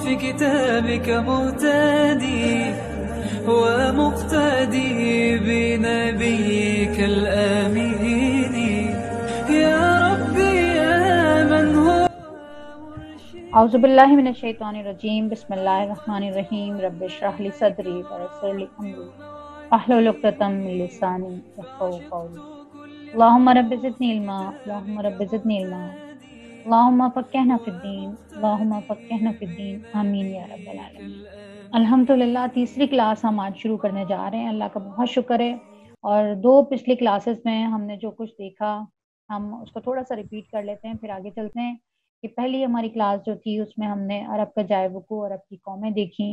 في كتابك مهتدي ومقتدي بنبيك الآمين يا ربي يا من هو اعوذ باللہ من الشیطان الرجیم بسم اللہ الرحمن الرحیم رب اشرح لی صدری ویسر لی امری واحلل عقدۃ من لسانی یفقهوا قولی اللهم رب زدنی علما اللهم رب زدنی علما اللهم فقہنا فی الدین اللهم فقہنا فی الدین آمین یا رب العالمین۔ الحمدللہ تیسری کلاس ہم آج شروع کرنے جا رہے ہیں۔ اللہ کا بہت شکر ہے، اور دو پچھلی کلاسز میں ہم نے جو کچھ دیکھا ہم اس کو تھوڑا سا ریپیٹ کر لیتے ہیں، پھر آگے چلتے ہیں۔ کہ پہلی ہماری کلاس جو تھی اس میں ہم نے عرب کا جائے وقوع، عرب کی قومیں دیکھیں،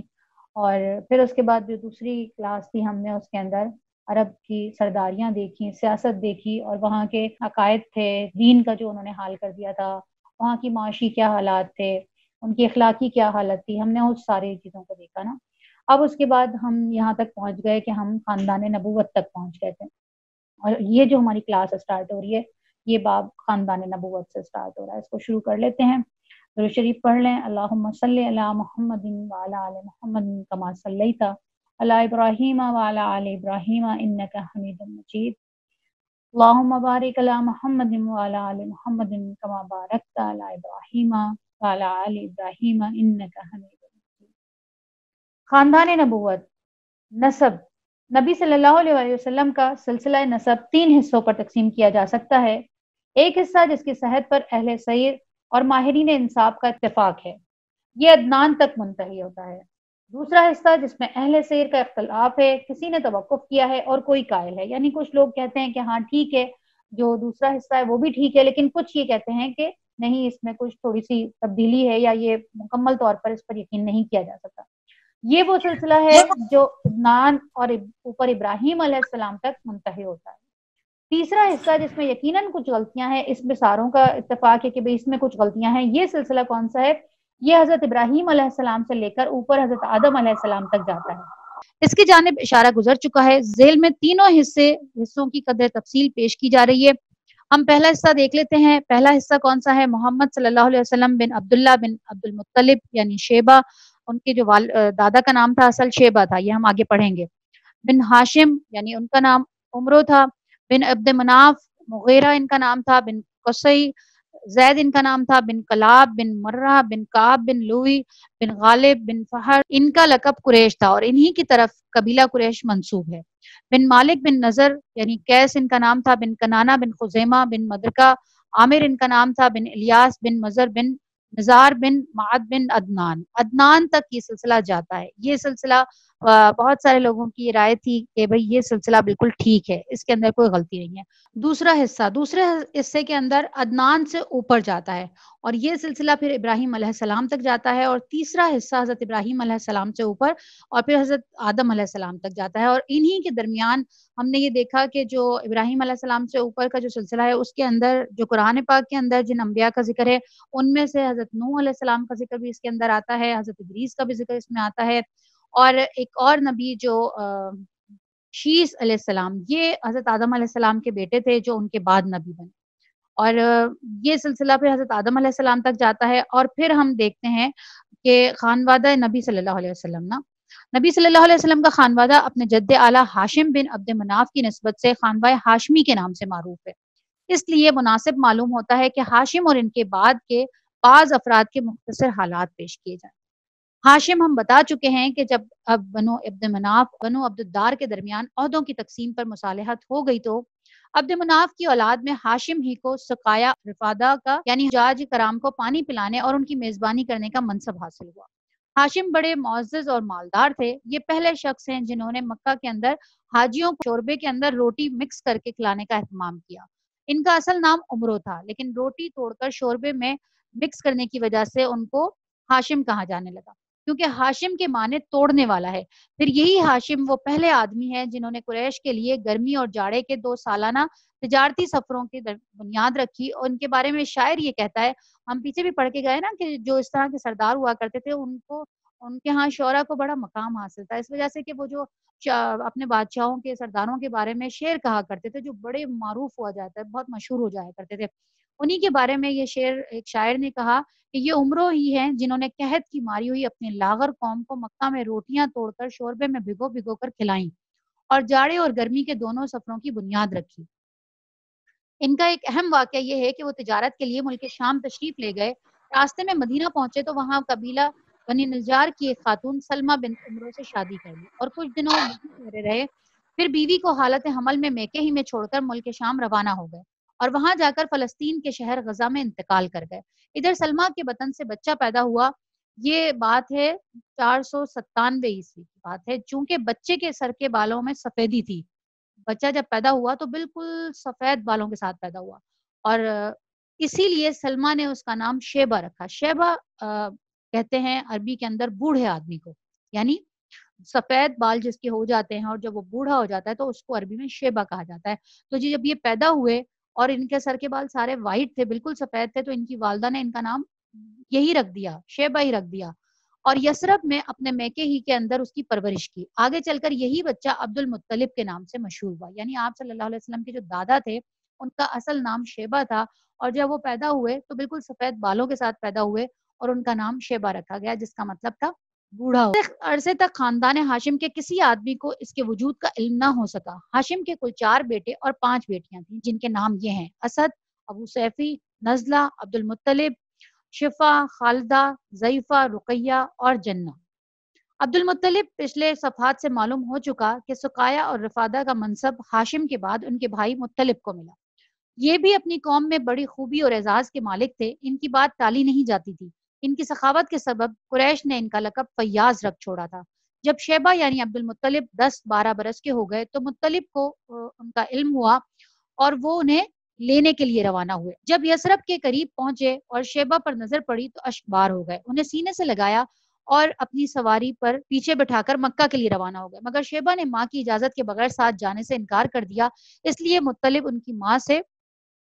اور پھر اس کے بعد جو دوسری کلاس تھی ہم نے اس کے اندر عرب کی سرداریاں دیکھیں، سیاست دیکھی، اور وہاں کے عقائد تھے، دین کا جو انہوں نے حال کر دیا تھا، وہاں کی معاشی کیا حالات تھے، ان کی اخلاقی کیا حالت تھی، ہم نے اس ساری چیزوں کو دیکھا نا۔ اب اس کے بعد ہم یہاں تک پہنچ گئے کہ ہم خاندان نبوت تک پہنچ گئے تھے، اور یہ جو ہماری کلاس اسٹارٹ ہو رہی ہے یہ باب خاندان نبوت سے اسٹارٹ ہو رہا ہے۔ اس کو شروع کر لیتے ہیں، درود شریف پڑھ لیں۔ اللہم صلی علی محمد وعلی آل محمد کما صلیت علی ابراہیم وعلی آل ابراہیم انک حمید مجید۔ اللہم بارک علی محمد وعلی آل محمد کما بارکت علی ابراہیم وعلی آل ابراہیم انک حمید مجید۔ خاندان نبوت، نسب۔ نبی صلی اللہ علیہ وسلم کا سلسلہ نسب 3 حصوں پر تقسیم کیا جا سکتا ہے۔ ایک حصہ جس کی صحت پر اہل سیر اور ماہرین انساب کا اتفاق ہے، یہ عدنان تک منتہی ہوتا ہے۔ دوسرا حصہ جس میں اہل سیر کا اختلاف ہے، کسی نے توقف کیا ہے اور کوئی قائل ہے، یعنی کچھ لوگ کہتے ہیں کہ ہاں ٹھیک ہے، جو دوسرا حصہ ہے وہ بھی ٹھیک ہے، لیکن کچھ یہ کہتے ہیں کہ نہیں، اس میں کچھ تھوڑی سی تبدیلی ہے، یا یہ مکمل طور پر اس پر یقین نہیں کیا جا سکتا۔ یہ وہ سلسلہ ہے جو عدنان اور اوپر ابراہیم علیہ السلام تک منتہی ہوتا ہے۔ تیسرا حصہ جس میں یقیناً کچھ غلطیاں ہیں، اس میں ساروں کا اتفاق ہے کہ اس میں کچھ غلطیاں ہیں، یہ سلسلہ کون سا ہے؟ یہ حضرت ابراہیم علیہ السلام سے لے کر اوپر حضرت آدم علیہ السلام تک جاتا ہے۔ اس کی جانب اشارہ گزر چکا ہے، ذیل میں تینوں حصوں کی قدر تفصیل پیش کی جا رہی ہے۔ ہم پہلا حصہ دیکھ لیتے ہیں۔ پہلا حصہ کون سا ہے؟ محمد صلی اللہ علیہ وسلم بن عبداللہ بن عبد المطلب یعنی شیبہ، ان کے جو دادا کا نام تھا اصل شیبہ تھا، یہ ہم آگے پڑھیں گے۔ بن ہاشم یعنی ان کا نام عمرو تھا، بن عبد مناف مغیرہ ان کا نام تھا، بن قصی زید ان کا نام تھا، بن کلاب بن مرہ بن کعب بن لوئی بن غالب بن فہر ان کا لقب قریش تھا، اور انہی کی طرف قبیلہ قریش منسوب ہے۔ بن مالک بن نظر یعنی قیس ان کا نام تھا، بن کنانہ بن خزیمہ بن مدرکہ عامر ان کا نام تھا، بن الیاس بن مزر بن نزار بن معد بن عدنان۔ عدنان تک یہ سلسلہ جاتا ہے۔ یہ سلسلہ بہت سارے لوگوں کی رائے تھی کہ بھئی یہ سلسلہ بالکل ٹھیک ہے، اس کے اندر کوئی غلطی نہیں ہے۔ دوسرا حصے کے اندر عدنان سے اوپر جاتا ہے، اور یہ سلسلہ پھر ابراہیم علیہ السلام تک جاتا ہے، اور تیسرا حصہ حضرت ابراہیم علیہ السلام سے اوپر اور پھر حضرت آدم علیہ السلام تک جاتا ہے۔ اور انہی کے درمیان ہم نے یہ دیکھا کہ جو ابراہیم علیہ السلام سے اوپر کا جو سلسلہ ہے، اس کے اندر جو قرآن پاک کے اندر جن انبیاء کا ذکر ہے، ان میں سے حضرت نوح علیہ السلام کا ذکر بھی اس کے اندر آتا ہے، حضرت ادریس کا بھی ذکر اس میں آتا ہے، اور ایک اور نبی جو شیس علیہ السلام، یہ حضرت آدم علیہ السلام کے بیٹے تھے جو ان کے بعد نبی بنے، اور یہ سلسلہ پھر حضرت آدم علیہ السلام تک جاتا ہے۔ اور پھر ہم دیکھتے ہیں کہ خانوادہ نبی صلی اللہ علیہ وسلم نبی صلی اللہ علیہ وسلم کا خانوادہ اپنے جد اعلیٰ ہاشم بن عبد مناف کی نسبت سے خانوادہ ہاشمی کے نام سے معروف ہے، اس لیے مناسب معلوم ہوتا ہے کہ ہاشم اور ان کے بعد کے بعض افراد کے مختصر حالات پیش کیے جائیں۔ ہاشم ہم بتا چکے ہیں کہ جب اب بنو عبد مناف بنو عبد الدار کے درمیان عہدوں کی تقسیم پر مصالحت ہو گئی تو عبد مناف کی اولاد میں ہاشم ہی کو سقایا رفادہ کا یعنی حجاج کرام کو پانی پلانے اور ان کی میزبانی کرنے کا منصب حاصل ہوا۔ ہاشم بڑے معزز اور مالدار تھے، یہ پہلے شخص ہیں جنہوں نے مکہ کے اندر حاجیوں کو شوربے کے اندر روٹی مکس کر کے کھلانے کا اہتمام کیا۔ ان کا اصل نام عمرو تھا، لیکن روٹی توڑ کر شوربے میں مکس کرنے کی وجہ سے ان کو ہاشم کہا جانے لگا، کیونکہ ہاشم کے معنی توڑنے والا ہے۔ پھر یہی ہاشم وہ پہلے آدمی ہیں جنہوں نے قریش کے لیے گرمی اور جاڑے کے 2 سالانہ تجارتی سفروں کی بنیاد رکھی، اور ان کے بارے میں شاعر یہ کہتا ہے، ہم پیچھے بھی پڑھ کے گئے نا کہ جو اس طرح کے سردار ہوا کرتے تھے ان کے ہاں شعرا کو بڑا مقام حاصل تھا، اس وجہ سے کہ وہ جو اپنے بادشاہوں کے سرداروں کے بارے میں شعر کہا کرتے تھے جو بڑے معروف ہوا جاتا ہے، بہت مشہور ہو جایا کرتے تھے۔ انہی کے بارے میں یہ شعر ایک شاعر نے کہا کہ یہ عمروں ہی ہیں جنہوں نے قحط کی ماری ہوئی اپنے لاغر قوم کو مکہ میں روٹیاں توڑ کر شوربے میں بھگو بھگو کر کھلائیں اور جاڑے اور گرمی کے دونوں سفروں کی بنیاد رکھی۔ ان کا ایک اہم واقعہ یہ ہے کہ وہ تجارت کے لیے ملک شام تشریف لے گئے، راستے میں مدینہ پہنچے تو وہاں قبیلہ بنی نجار کی ایک خاتون سلمہ بنت عمرو سے شادی کر لی اور کچھ دنوں یہیں ٹھہرے رہے، پھر بیوی کو حالت حمل میں میکے ہی میں چھوڑ کر ملک شام روانہ ہو گئے اور وہاں جا کر فلسطین کے شہر غزہ میں انتقال کر گئے۔ ادھر سلمہ کے بطن سے بچہ پیدا ہوا، یہ بات ہے 497 کی بات ہے، چونکہ بچے کے سر کے بالوں میں سفیدی تھی، بچہ جب پیدا ہوا تو بالکل سفید بالوں کے ساتھ پیدا ہوا اور اسی لیے سلمہ نے اس کا نام شیبہ رکھا۔ شیبہ کہتے ہیں عربی کے اندر بوڑھے آدمی کو، یعنی سفید بال جس کے ہو جاتے ہیں اور جب وہ بوڑھا ہو جاتا ہے تو اس کو عربی میں شیبہ کہا جاتا ہے۔ تو جب یہ پیدا ہوئے اور ان کے سر کے بال سارے وائٹ تھے، بالکل سفید تھے، تو ان کی والدہ نے ان کا نام یہی رکھ دیا، شیبہ ہی رکھ دیا اور یثرب میں اپنے میکے ہی کے اندر اس کی پرورش کی۔ آگے چل کر یہی بچہ عبد المطلب کے نام سے مشہور ہوا، یعنی آپ صلی اللہ علیہ وسلم کے جو دادا تھے ان کا اصل نام شیبہ تھا اور جب وہ پیدا ہوئے تو بالکل سفید بالوں کے ساتھ پیدا ہوئے اور ان کا نام شیبہ رکھا گیا، جس کا مطلب تھا بوڑھا ہو۔ عرصے تک خاندان ہاشم کے کسی آدمی کو اس کے وجود کا علم نہ ہو سکا۔ ہاشم کے کل 4 بیٹے اور 5 بیٹیاں تھیں، جن کے نام یہ ہیں: اسد، ابو سیفی، نزلہ، عبد المطلب، شفا، خالدہ، ضعیفہ، رقیہ اور جنہ۔ عبد المطلب پچھلے صفحات سے معلوم ہو چکا کہ سقایا اور رفادہ کا منصب ہاشم کے بعد ان کے بھائی مطلب کو ملا۔ یہ بھی اپنی قوم میں بڑی خوبی اور اعزاز کے مالک تھے، ان کی بات ٹالی نہیں جاتی تھی۔ ان کی سخاوت کے سبب قریش نے ان کا لقب فیاض رکھ چھوڑا تھا۔ جب شیبہ یعنی عبد المطلب 10-12 برس کے ہو گئے تو مطلب کو ان کا علم ہوا اور وہ انہیں لینے کے لیے روانہ ہوئے۔ جب یثرب کے قریب پہنچے اور شیبہ پر نظر پڑی تو اشک بار ہو گئے، انہیں سینے سے لگایا اور اپنی سواری پر پیچھے بٹھا کر مکہ کے لیے روانہ ہو گئے، مگر شیبہ نے ماں کی اجازت کے بغیر ساتھ جانے سے انکار کر دیا، اس لیے مطلب ان کی ماں سے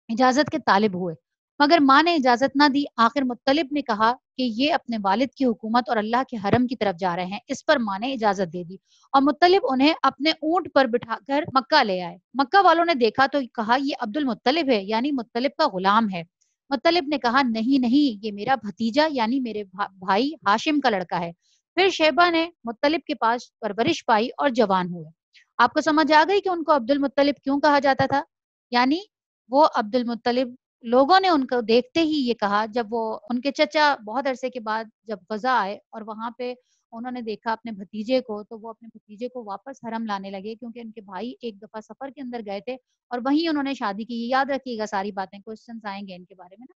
اجازت کے طالب ہوئے، مگر ماں نے اجازت نہ دی۔ آخر مطلب نے کہا کہ یہ اپنے والد کی حکومت اور اللہ کے حرم کی طرف جا رہے ہیں، اس پر ماں نے اجازت دے دی اور مطلب انہیں اپنے اونٹ پر بٹھا کر مکہ لے آئے۔ مکہ والوں نے دیکھا تو کہا یہ عبد المطلب ہے، یعنی مطلب کا غلام ہے۔ مطلب نے کہا نہیں نہیں، یہ میرا بھتیجا یعنی میرے بھائی ہاشم کا لڑکا ہے۔ پھر شیبہ نے مطلب کے پاس پرورش پائی اور جوان ہوئے۔ آپ کو سمجھ آ گئی کہ ان کو عبد المطلب کیوں کہا جاتا تھا؟ یعنی وہ عبد المطلب، لوگوں نے ان کو دیکھتے ہی یہ کہا، جب وہ ان کے چچا بہت عرصے کے بعد جب غزہ آئے اور وہاں پہ انہوں نے دیکھا اپنے بھتیجے کو، تو وہ اپنے بھتیجے کو واپس حرم لانے لگے، کیونکہ ان کے بھائی ایک دفعہ سفر کے اندر گئے تھے اور وہیں انہوں نے شادی کی۔ یاد رکھیے گا ساری باتیں، کوشچنز آئیں گے ان کے بارے میں نا،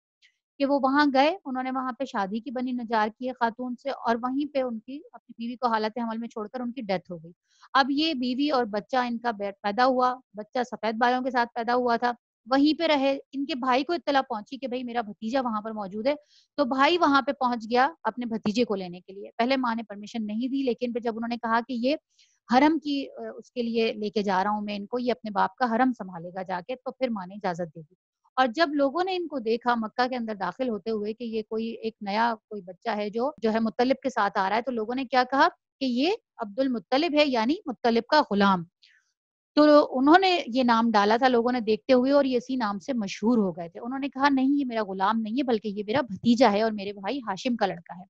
کہ وہ وہاں گئے، انہوں نے وہاں پہ شادی کی بنی نجار کی خاتون سے اور وہیں پہ ان کی اپنی بیوی کو حالت حمل میں چھوڑ کر ان کی ڈیتھ ہو گئی۔ اب یہ بیوی اور بچہ ان کا پیدا ہوا، بچہ سفید بالوں کے ساتھ پیدا ہوا تھا، وہیں پہ رہے۔ ان کے بھائی کو اطلاع پہنچی کہ بھئی میرا بھتیجا وہاں پر موجود ہے، تو بھائی وہاں پہ پہنچ گیا اپنے بھتیجے کو لینے کے لیے۔ پہلے ماں نے پرمیشن نہیں دی، لیکن پھر جب انہوں نے کہا کہ یہ حرم کی اس کے لیے لے کے جا رہا ہوں میں ان کو، یہ اپنے باپ کا حرم سنبھالے گا جا کے، تو پھر ماں نے اجازت دے دی۔ اور جب لوگوں نے ان کو دیکھا مکہ کے اندر داخل ہوتے ہوئے کہ یہ کوئی ایک نیا کوئی بچہ ہے جو ہے مطلب کے ساتھ آ رہا ہے، تو لوگوں نے کیا کہا کہ یہ عبد المطلب ہے، یعنی مطلب کا غلام۔ تو انہوں نے یہ نام ڈالا تھا لوگوں نے دیکھتے ہوئے اور یہ اسی نام سے مشہور ہو گئے تھے۔ انہوں نے کہا نہیں، یہ میرا غلام نہیں ہے بلکہ یہ میرا بھتیجا ہے اور میرے بھائی ہاشم کا لڑکا ہے۔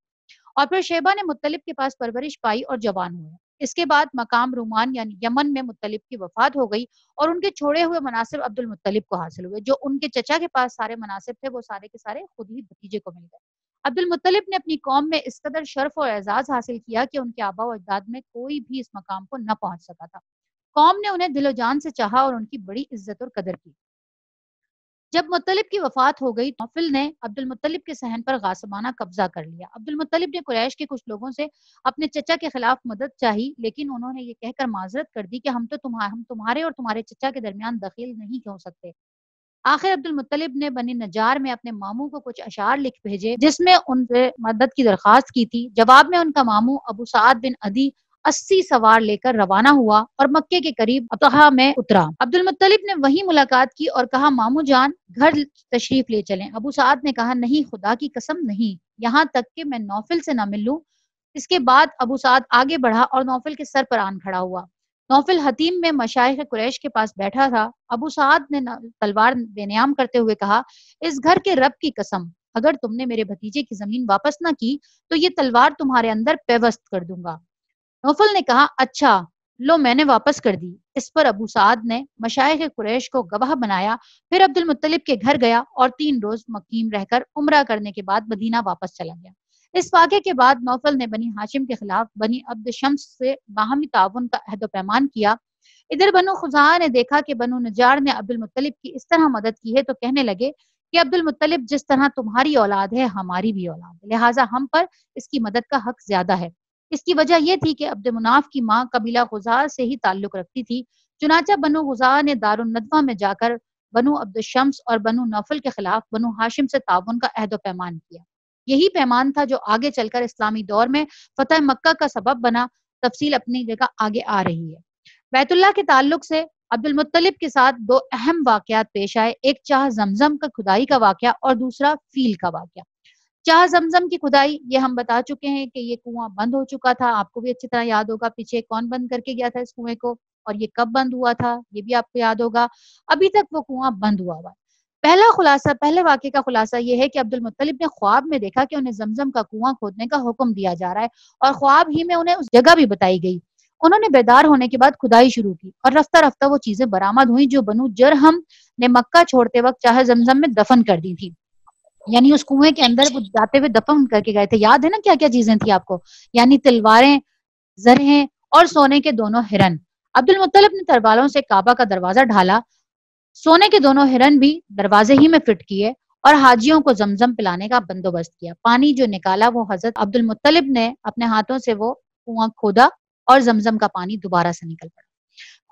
اور پھر شیبہ نے مطلب کے پاس پرورش پائی اور جوان ہوئے۔ اس کے بعد مقام رومان یعنی یمن میں مطلب کی وفات ہو گئی اور ان کے چھوڑے ہوئے مناصب عبد المطلب کو حاصل ہوئے۔ جو ان کے چچا کے پاس سارے مناصب تھے وہ سارے کے سارے خود ہی بھتیجے کو مل گئے۔ عبد المطلب نے اپنی قوم میں اس قدر شرف اور اعزاز حاصل کیا کہ ان کے آبا و اجداد میں کوئی بھی اس مقام کو نہ پہنچ سکا تھا۔ قوم نے انہیں دل و جان سے چاہا اور ان کی بڑی عزت اور قدر کی۔ جب مطلب کی وفات ہو گئی، نوفل نے عبد المطلب کے صحن پر غاصبانہ قبضہ کر لیا۔ عبد المطلب نے قریش کے کچھ لوگوں سے اپنے چچا کے خلاف مدد چاہی، لیکن انہوں نے یہ کہہ کر معذرت کر دی کہ ہم تمہارے اور تمہارے چچا کے درمیان دخیل نہیں ہو سکتے۔ آخر عبد المطلب نے بنی نجار میں اپنے ماموں کو کچھ اشعار لکھ بھیجے جس میں ان سے مدد کی درخواست کی تھی۔ جواب میں ان کا ماموں ابو سعد بن عدی 80 سوار لے کر روانہ ہوا اور مکے کے قریب ابطحہ میں اترا۔ عبد المطلب نے وہیں ملاقات کی اور کہا ماموں جان گھر تشریف لے چلیں۔ ابو سعد نے کہا نہیں، خدا کی قسم نہیں، یہاں تک کہ میں نوفل سے نہ مل لوں۔ اس کے بعد ابو سعد آگے بڑھا اور نوفل کے سر پر آن کھڑا ہوا۔ نوفل حتیم میں مشائخ قریش کے پاس بیٹھا تھا۔ ابو سعد نے تلوار بے نیام کرتے ہوئے کہا، اس گھر کے رب کی قسم، اگر تم نے میرے بھتیجے کی زمین واپس نہ کی تو یہ تلوار تمہارے اندر پیوست کر دوں گا۔ نوفل نے کہا، اچھا لو میں نے واپس کر دی۔ اس پر ابو سعد نے مشائخ قریش کو گواہ بنایا، پھر عبد المطلب کے گھر گیا اور 3 روز مقیم رہ کر عمرہ کرنے کے بعد مدینہ واپس چلا گیا۔ اس واقعے کے بعد نوفل نے بنی ہاشم کے خلاف بنی عبد شمس سے باہمی تعاون کا عہد و پیمان کیا۔ ادھر بنو خزاعہ نے دیکھا کہ بنو نجار نے عبد المطلب کی اس طرح مدد کی ہے تو کہنے لگے کہ عبد المطلب جس طرح تمہاری اولاد ہے ہماری بھی اولاد ہے، لہٰذا ہم پر اس کی مدد کا حق زیادہ ہے۔ اس کی وجہ یہ تھی کہ عبد مناف کی ماں قبیلہ خزاعہ سے ہی تعلق رکھتی تھی، چنانچہ بنو خزاعہ نے دار الندوہ میں جا کر بنو عبد الشمس اور بنو نوفل کے خلاف بنو ہاشم سے تعاون کا عہد و پیمان کیا۔ یہی پیمان تھا جو آگے چل کر اسلامی دور میں فتح مکہ کا سبب بنا۔ تفصیل اپنی جگہ آگے آ رہی ہے۔ بیت اللہ کے تعلق سے عبد المطلب کے ساتھ 2 اہم واقعات پیش آئے، ایک چاہ زمزم کا کھدائی کا واقعہ اور دوسرا فیل کا واقعہ۔ چاہ زمزم کی کھدائی یہ ہم بتا چکے ہیں کہ یہ کنواں بند ہو چکا تھا، آپ کو بھی اچھی طرح یاد ہوگا پیچھے کون بند کر کے گیا تھا اس کنویں کو اور یہ کب بند ہوا تھا یہ بھی آپ کو یاد ہوگا۔ ابھی تک وہ کنواں بند ہوا ہوا ہے۔ پہلے واقعے کا خلاصہ یہ ہے کہ عبد المطلب نے خواب میں دیکھا کہ انہیں زمزم کا کنواں کھودنے کا حکم دیا جا رہا ہے اور خواب ہی میں انہیں اس جگہ بھی بتائی گئی۔ انہوں نے بیدار ہونے کے بعد کھدائی شروع کی اور رفتہ رفتہ وہ چیزیں برآمد ہوئیں جو بنو جرہم نے مکہ چھوڑتے وقت چاہے زمزم میں دفن کر دی تھی، یعنی اس کنویں کے اندر وہ جاتے ہوئے دفن کر کے گئے تھے۔ یاد ہے نا کیا کیا چیزیں تھیں آپ کو؟ یعنی تلواریں، زرہیں اور سونے کے 2 ہرن۔ عبد المطلب نے تلواروں سے کعبہ کا دروازہ ڈھالا، سونے کے 2 ہرن بھی دروازے ہی میں فٹ کیے اور حاجیوں کو زمزم پلانے کا بندوبست کیا۔ پانی جو نکالا وہ حضرت عبد المطلب نے اپنے ہاتھوں سے وہ کنواں کھودا اور زمزم کا پانی دوبارہ سے نکل پڑا۔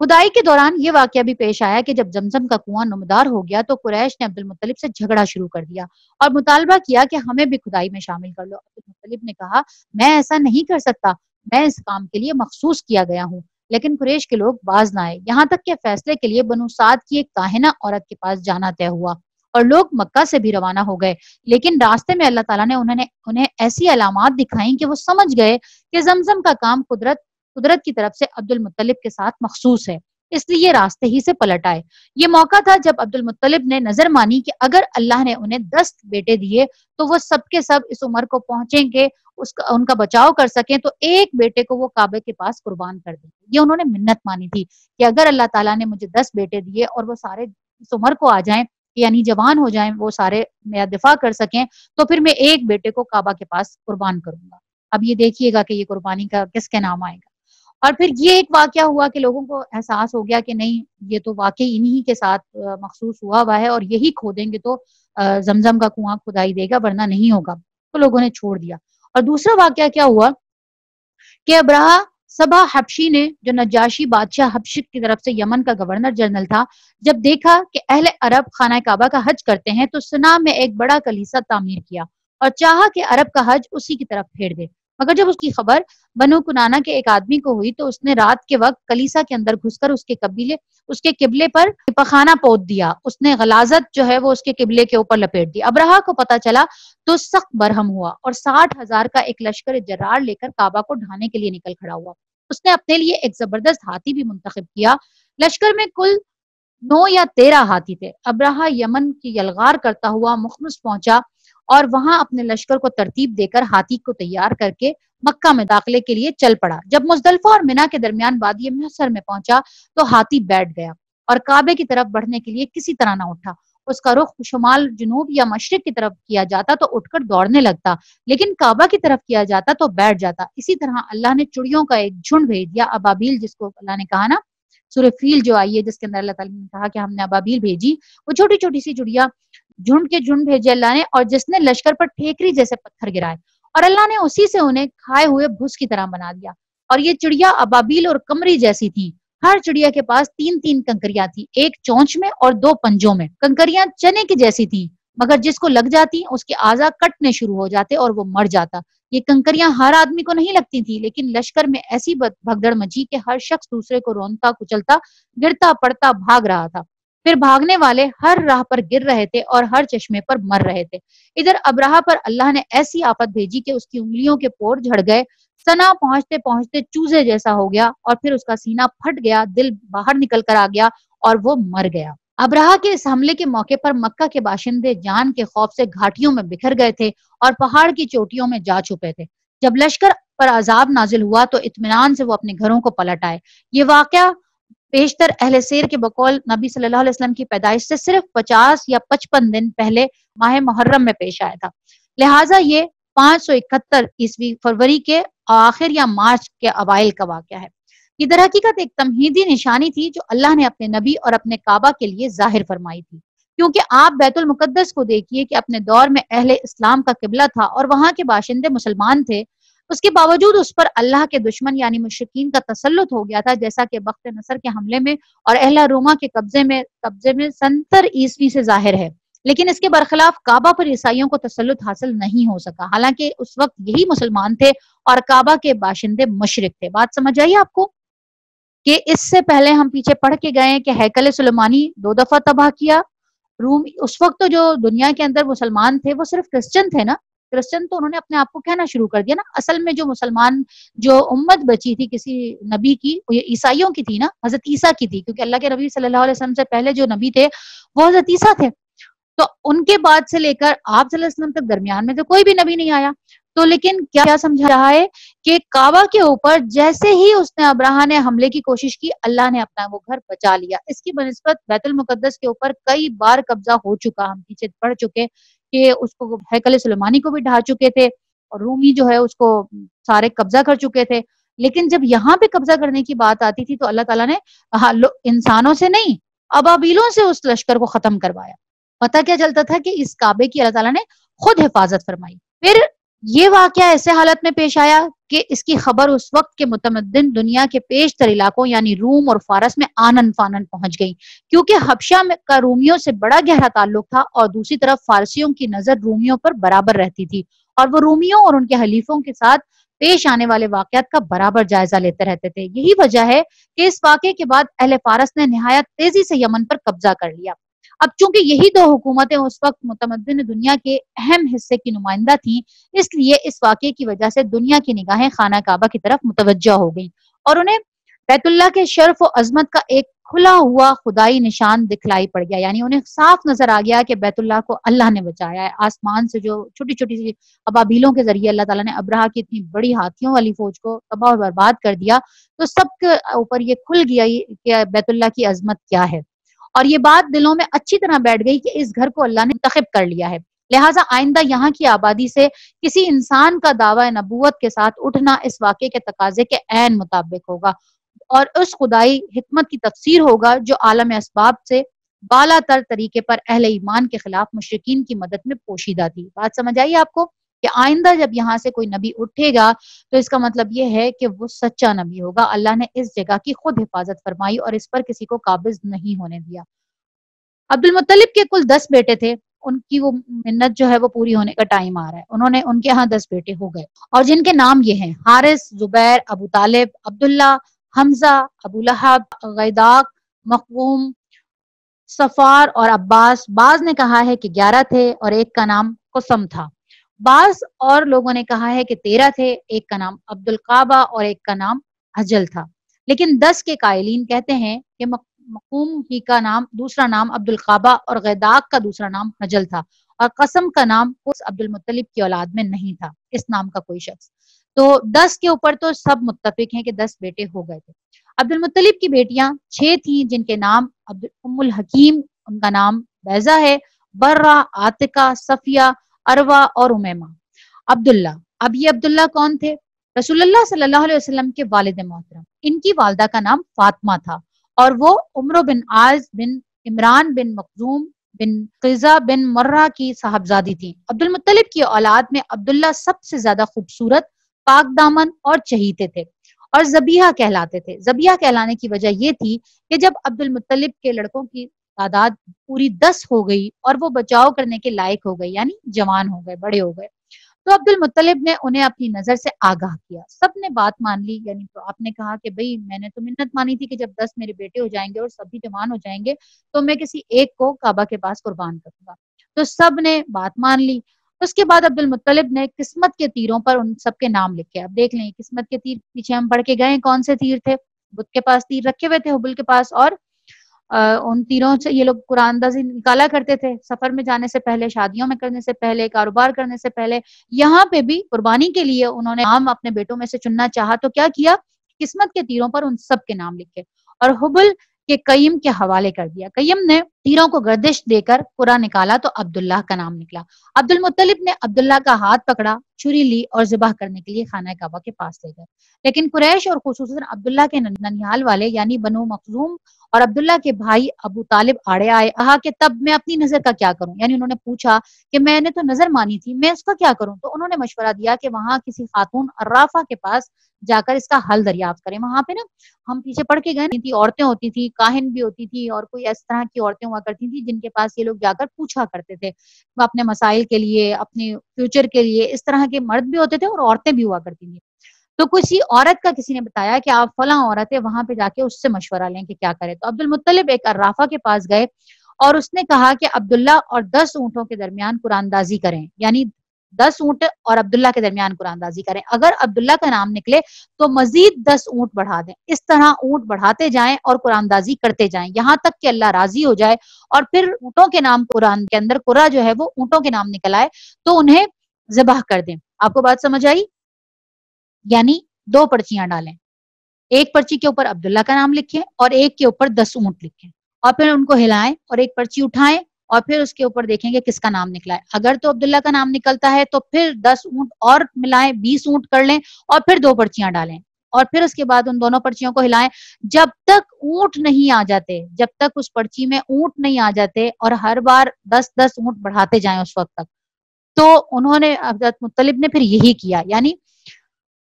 کھدائی کے دوران یہ واقعہ بھی پیش آیا کہ جب زمزم کا کنواں نمودار ہو گیا تو قریش نے عبد المطلب سے جھگڑا شروع کر دیا اور مطالبہ کیا کہ ہمیں بھی کھدائی میں شامل کر لو۔ عبد المطلب نے کہا، میں ایسا نہیں کر سکتا، میں اس کام کے لیے مخصوص کیا گیا ہوں۔ لیکن قریش کے لوگ باز نہ آئے، یہاں تک کہ فیصلے کے لیے بنو سعد کی ایک کاہنہ عورت کے پاس جانا طے ہوا اور لوگ مکہ سے بھی روانہ ہو گئے، لیکن راستے میں اللہ تعالیٰ نے انہیں ایسی علامات دکھائیں کہ وہ سمجھ گئے کہ زمزم کا کام قدرت کی طرف سے عبد المطلب کے ساتھ مخصوص ہے، اس لیے راستے ہی سے پلٹ آئے۔ یہ موقع تھا جب عبد المطلب نے نظر مانی کہ اگر اللہ نے انہیں 10 بیٹے دیے تو وہ سب کے سب اس عمر کو پہنچیں کہ ان کا بچاؤ کر سکیں، تو ایک بیٹے کو وہ کعبے کے پاس قربان کر دیں۔ یہ انہوں نے منت مانی تھی کہ اگر اللہ تعالیٰ نے مجھے 10 بیٹے دیے اور وہ سارے اس عمر کو آ جائیں، یعنی جوان ہو جائیں، وہ سارے میرا دفاع کر سکیں، تو پھر میں ایک بیٹے کو کعبہ کے پاس قربان کروں گا۔ اب یہ دیکھیے گا کہ یہ قربانی کا کس کے نام آئے گا۔ اور پھر یہ ایک واقعہ ہوا کہ لوگوں کو احساس ہو گیا کہ نہیں، یہ تو واقعی انہی کے ساتھ مخصوص ہوا ہے اور یہی کھودیں گے تو زمزم کا کنواں کھدائی دے گا، ورنہ نہیں ہوگا، تو لوگوں نے چھوڑ دیا۔ اور دوسرا واقعہ کیا ہوا کہ ابرہہ صبا حبشی نے، جو نجاشی بادشاہ حبش کی طرف سے یمن کا گورنر جنرل تھا، جب دیکھا کہ اہل عرب خانہ کعبہ کا حج کرتے ہیں تو صنعاء میں ایک بڑا کلیسا تعمیر کیا اور چاہا کہ عرب کا حج اسی کی طرف پھیر دے، مگر جب اس کی خبر بنو کنانہ کے ایک آدمی کو ہوئی تو اس نے رات کے وقت کلیسا کے اندر گھس کر اس کے قبلے پر پخانہ پوت دیا، اس نے غلاظت جو ہے وہ اس کے قبلے کے اوپر لپیٹ دی۔ ابرہہ کو پتہ چلا تو سخت برہم ہوا اور 60,000 کا ایک لشکر جرار لے کر کعبہ کو ڈھانے کے لیے نکل کھڑا ہوا۔ اس نے اپنے لیے ایک زبردست ہاتھی بھی منتخب کیا۔ لشکر میں کل 9 یا 13 ہاتھی تھے۔ ابرہہ یمن کی یلغار کرتا ہوا مخمس پہنچا اور وہاں اپنے لشکر کو ترتیب دے کر ہاتھی کو تیار کر کے مکہ میں داخلے کے لیے چل پڑا۔ جب مزدلفہ اور منی کے درمیان وادی محصر میں پہنچا تو ہاتھی بیٹھ گیا اور کعبے کی طرف بڑھنے کے لیے کسی طرح نہ اٹھا۔ اس کا رخ شمال، جنوب یا مشرق کی طرف کیا جاتا تو اٹھ کر دوڑنے لگتا، لیکن کعبہ کی طرف کیا جاتا تو بیٹھ جاتا۔ اسی طرح اللہ نے چڑیوں کا ایک جھنڈ بھیج دیا، ابابیل، جس کو اللہ نے کہا نا سورہ فیل جو آئی ہے جس کے اندر اللہ تعالیٰ نے کہا کہ ہم نے ابابیل بھیجی، وہ چھوٹی چھوٹی سی چڑیا، جھنڈ کے جھنڈ بھیجے اللہ نے، اور جس نے لشکر پر ٹھیکری جیسے پتھر گرائے اور اللہ نے اسی سے انہیں کھائے ہوئے بھس کی طرح بنا دیا۔ اور یہ چڑیا ابابیل اور قمری جیسی تھیں۔ ہر چڑیا کے پاس 3 کنکریاں تھیں، ایک چونچ میں اور 2 پنجوں میں۔ کنکریاں چنے کی جیسی تھیں، مگر جس کو لگ جاتی اس کے اعضاء کٹنے شروع ہو جاتے اور وہ مر جاتا۔ یہ کنکریاں ہر آدمی کو نہیں لگتی تھی، لیکن لشکر میں ایسی بھگدڑ مچی کہ ہر شخص دوسرے کو رونتا کچلتا، گرتا پڑتا بھاگ رہا تھا۔ پھر بھاگنے والے ہر راہ پر گر رہے تھے اور ہر چشمے پر مر رہے تھے۔ ادھر ابرہہ پر اللہ نے ایسی آفت بھیجی کہ اس کی انگلیوں کے پور جھڑ گئے، سنا پہنچتے پہنچتے چوزے جیسا ہو گیا اور پھر اس کا سینہ پھٹ گیا، دل باہر نکل کر آ گیا اور وہ مر گیا۔ ابرہہ کے اس حملے کے موقع پر مکہ کے باشندے جان کے خوف سے گھاٹیوں میں بکھر گئے تھے اور پہاڑ کی چوٹیوں میں جا چھپے تھے۔ جب لشکر پر عذاب نازل ہوا تو اطمینان سے وہ اپنے گھروں کو پلٹ آئے۔ یہ واقعہ بیشتر اہل سیر کے بقول نبی صلی اللہ علیہ وسلم کی پیدائش سے صرف 50 یا 55 دن پہلے ماہ محرم میں پیش آیا تھا، لہٰذا یہ 571 عیسوی فروری کے آخر یا مارچ کے اوائل کا واقعہ ہے۔ یہ در حقیقت ایک تمہیدی نشانی تھی جو اللہ نے اپنے نبی اور اپنے کعبہ کے لیے ظاہر فرمائی تھی، کیونکہ آپ بیت المقدس کو دیکھیے کہ اپنے دور میں اہل اسلام کا قبلہ تھا اور وہاں کے باشندے مسلمان تھے، اس کے باوجود اس پر اللہ کے دشمن یعنی مشرکین کا تسلط ہو گیا تھا، جیسا کہ بخت نصر کے حملے میں اور اہل روما کے قبضے میں 70 عیسوی سے ظاہر ہے۔ لیکن اس کے برخلاف کعبہ پر عیسائیوں کو تسلط حاصل نہیں ہو سکا، حالانکہ اس وقت یہی مسلمان تھے اور کعبہ کے باشندے مشرک تھے۔ بات سمجھ آئی آپ کو کہ اس سے پہلے ہم پیچھے پڑھ کے گئے کہ ہیکل سلیمانی 2 دفعہ تباہ کیا روم۔ اس وقت تو جو دنیا کے اندر مسلمان تھے وہ صرف کرسچن تھے نا، کرسچن تو انہوں نے اپنے آپ کو کہنا شروع کر دیا نا۔ اصل میں جو مسلمان جو امت بچی تھی کسی نبی کی، وہ عیسائیوں کی تھی نا، حضرت عیسیٰ کی تھی، کیونکہ اللہ کے نبی صلی اللہ علیہ وسلم سے پہلے جو نبی تھے وہ حضرت عیسیٰ تھے۔ تو ان کے بعد سے لے کر آپ صلی اللہ علیہ وسلم تک درمیان میں تو کوئی بھی نبی نہیں آیا۔ تو لیکن کیا سمجھا رہا ہے کہ کعبہ کے اوپر جیسے ہی اس نے ابراہ نے حملے کی کوشش کی، اللہ نے اپنا وہ گھر بچا لیا۔ اس کی بنسبت بیت المقدس کے اوپر کئی بار قبضہ ہو چکا، ہم پیچھے پڑھ چکے کہ اس کو ہیکل سلیمانی کو بھی ڈھا چکے تھے اور رومی جو ہے اس کو سارے قبضہ کر چکے تھے۔ لیکن جب یہاں پہ قبضہ کرنے کی بات آتی تھی تو اللہ تعالیٰ نے انسانوں سے نہیں، ابابیلوں سے اس لشکر کو ختم کروایا۔ پتہ کیا چلتا تھا کہ اس کعبے کی اللہ تعالیٰ نے خود حفاظت فرمائی۔ پھر یہ واقعہ ایسے حالت میں پیش آیا کہ اس کی خبر اس وقت کے متمدن دنیا کے پیشتر علاقوں یعنی روم اور فارس میں آنن فانن پہنچ گئی، کیونکہ حبشہ کا رومیوں سے بڑا گہرا تعلق تھا اور دوسری طرف فارسیوں کی نظر رومیوں پر برابر رہتی تھی اور وہ رومیوں اور ان کے حلیفوں کے ساتھ پیش آنے والے واقعات کا برابر جائزہ لیتے رہتے تھے۔ یہی وجہ ہے کہ اس واقعے کے بعد اہل فارس نے نہایت تیزی سے یمن پر قبضہ کر لیا۔ اب چونکہ یہی 2 حکومتیں اس وقت متمدن دنیا کے اہم حصے کی نمائندہ تھیں، اس لیے اس واقعے کی وجہ سے دنیا کی نگاہیں خانہ کعبہ کی طرف متوجہ ہو گئیں اور انہیں بیت اللہ کے شرف و عظمت کا ایک کھلا ہوا خدائی نشان دکھلائی پڑ گیا، یعنی انہیں صاف نظر آ گیا کہ بیت اللہ کو اللہ نے بچایا ہے۔ آسمان سے جو چھوٹی چھوٹی سی ابابیلوں کے ذریعے اللہ تعالیٰ نے ابرہہ کی اتنی بڑی ہاتھیوں والی فوج کو تباہ و برباد کر دیا، تو سب کے اوپر یہ کھل گیا کہ بیت اللہ کی عظمت کیا ہے، اور یہ بات دلوں میں اچھی طرح بیٹھ گئی کہ اس گھر کو اللہ نے منتخب کر لیا ہے، لہٰذا آئندہ یہاں کی آبادی سے کسی انسان کا دعوی نبوت کے ساتھ اٹھنا اس واقعے کے تقاضے کے عین مطابق ہوگا اور اس خدائی حکمت کی تفسیر ہوگا جو عالم اسباب سے بالا تر طریقے پر اہل ایمان کے خلاف مشرکین کی مدد میں پوشیدہ تھی۔ بات سمجھ آئی آپ کو کہ آئندہ جب یہاں سے کوئی نبی اٹھے گا تو اس کا مطلب یہ ہے کہ وہ سچا نبی ہوگا، اللہ نے اس جگہ کی خود حفاظت فرمائی اور اس پر کسی کو قابض نہیں ہونے دیا۔ عبد المطلب کے کل 10 بیٹے تھے، ان کی وہ منت جو ہے وہ پوری ہونے کا ٹائم آ رہا ہے۔ ان کے ہاں 10 بیٹے ہو گئے اور جن کے نام یہ ہیں: حارث، زبیر، ابو طالب، عبداللہ، حمزہ، ابو لہب، غیداق، مخوم، صفار اور عباس۔ بعض نے کہا ہے کہ 11 تھے اور ایک کا نام قسم تھا، بعض اور لوگوں نے کہا ہے کہ 13 تھے، ایک کا نام عبد القعبہ اور ایک کا نام حجل تھا، لیکن 10 کے قائلین کہتے ہیں کہ مقوم ہی کا نام دوسرا نام عبد القعبہ اور غیداق کا دوسرا نام حجل تھا، اور قسم کا نام اس عبد المطلب کی اولاد میں نہیں تھا، اس نام کا کوئی شخص۔ تو 10 کے اوپر تو سب متفق ہیں کہ 10 بیٹے ہو گئے تھے۔ عبد المطلب کی بیٹیاں 6 تھیں جن کے نام ام الحکیم، ان کا نام بیضہ ہے، برہ، عاتقہ، صفیہ، اروا اور امیمہ۔ عبداللہ، اب یہ عبداللہ کون تھے؟ رسول اللہ صلی اللہ علیہ وسلم کے والد محترم۔ ان کی والدہ کا نام فاطمہ تھا اور وہ عمرو بن عاص بن عمران بن مخزوم بن قیظہ بن مرہ کی صاحبزادی تھیں۔ عبد المطلب کی اولاد میں عبداللہ سب سے زیادہ خوبصورت، پاک دامن اور چہیتے تھے اور ذبیحہ کہلاتے تھے۔ ذبیحہ کہلانے کی وجہ یہ تھی کہ جب عبد المطلب کے لڑکوں کی تعداد پوری 10 ہو گئی اور وہ بچاؤ کرنے کے لائق ہو گئے، یعنی جوان ہو گئے، بڑے ہو گئے، تو عبد المطلب نے انہیں اپنی نظر سے آگاہ کیا۔ سب نے بات مان لی، یعنی تو آپ نے کہا کہ بھئی میں نے تو منت مانی تھی کہ جب 10 میرے بیٹے ہو جائیں گے اور سبھی جوان ہو جائیں گے تو میں کسی ایک کو کعبہ کے پاس قربان کروں گا، تو سب نے بات مان لی۔ اس کے بعد عبد المطلب نے قسمت کے تیروں پر ان سب کے نام لکھے. اب دیکھ لیں قسمت کے تیر پیچھے ہم پڑھ کے گئے کون سے تیر تھے. بت کے پاس تیر رکھے ہوئے تھے حبل کے پاس، اور ان تیروں سے یہ لوگ قرآن اندازی نکالا کرتے تھے سفر میں جانے سے پہلے، شادیوں میں کرنے سے پہلے، کاروبار کرنے سے پہلے. یہاں پہ بھی قربانی کے لیے انہوں نے نام اپنے بیٹوں میں سے چننا چاہا تو کیا کیا، قسمت کے تیروں پر ان سب کے نام لکھے اور حبل کے قیم کے حوالے کر دیا. قیم نے تیروں کو گردش دے کر قرآن نکالا تو عبداللہ کا نام نکلا. عبد المطلب نے عبداللہ کا ہاتھ پکڑا، چھری لی اور ذبح کرنے کے لیے خانہ کعبہ کے پاس لے گئے. لیکن قریش اور خصوصاً عبداللہ کے ننیال والے یعنی بنو مخزوم اور عبداللہ کے بھائی ابو طالب آڑے آئے. کہا کہ تب میں اپنی نظر کا کیا کروں، یعنی انہوں نے پوچھا کہ میں نے تو نظر مانی تھی، میں اس کا کیا کروں. تو انہوں نے مشورہ دیا کہ وہاں کسی خاتون عرافہ کے پاس جا کر اس کا حل دریافت کریں. وہاں پہ نا ہم پیچھے پڑھ کے گئے تھی، عورتیں ہوتی تھی، کاہن بھی ہوتی تھی اور کوئی اس طرح کی عورتیں ہوا کرتی تھی جن کے پاس یہ لوگ جا کر پوچھا کرتے تھے وہ اپنے مسائل کے لیے، اپنے فیوچر کے لیے. اس طرح کے مرد بھی ہوتے تھے اور عورتیں بھی ہوا کرتی تھیں. تو کسی عورت کا کسی نے بتایا کہ آپ فلاں عورت ہے، وہاں پہ جا کے اس سے مشورہ لیں کہ کیا کرے. تو عبد المطلب ایک عرافہ کے پاس گئے اور اس نے کہا کہ عبداللہ اور 10 اونٹوں کے درمیان قرآن اندازی کریں، یعنی 10 اونٹ اور عبداللہ کے درمیان قرآن اندازی کریں. اگر عبداللہ کا نام نکلے تو مزید 10 اونٹ بڑھا دیں. اس طرح اونٹ بڑھاتے جائیں اور قرآن اندازی کرتے جائیں یہاں تک کہ اللہ راضی ہو جائے اور پھر اونٹوں کے نام قرآن کے اندر قرآن جو ہے وہ اونٹوں کے نام نکل آئے تو انہیں ذبح کر دیں. آپ کو بات سمجھ آئی؟ یعنی 2 پرچیاں ڈالیں، ایک پرچی کے اوپر عبداللہ کا نام لکھیں اور ایک کے اوپر 10 اونٹ لکھیں اور پھر ان کو ہلائیں اور ایک پرچی اٹھائیں اور پھر اس کے اوپر دیکھیں گے کس کا نام نکلا ہے. اگر تو عبداللہ کا نام نکلتا ہے تو پھر 10 اونٹ اور ملائیں، 20 اونٹ کر لیں اور پھر 2 پرچیاں ڈالیں اور پھر اس کے بعد ان دونوں پرچیوں کو ہلائیں جب تک اونٹ نہیں آ جاتے، جب تک اس پرچی میں اونٹ نہیں آ جاتے اور ہر بار 10 اونٹ بڑھاتے جائیں اس وقت تک. تو انہوں نے حضرت مطلب نے پھر یہی کیا، یعنی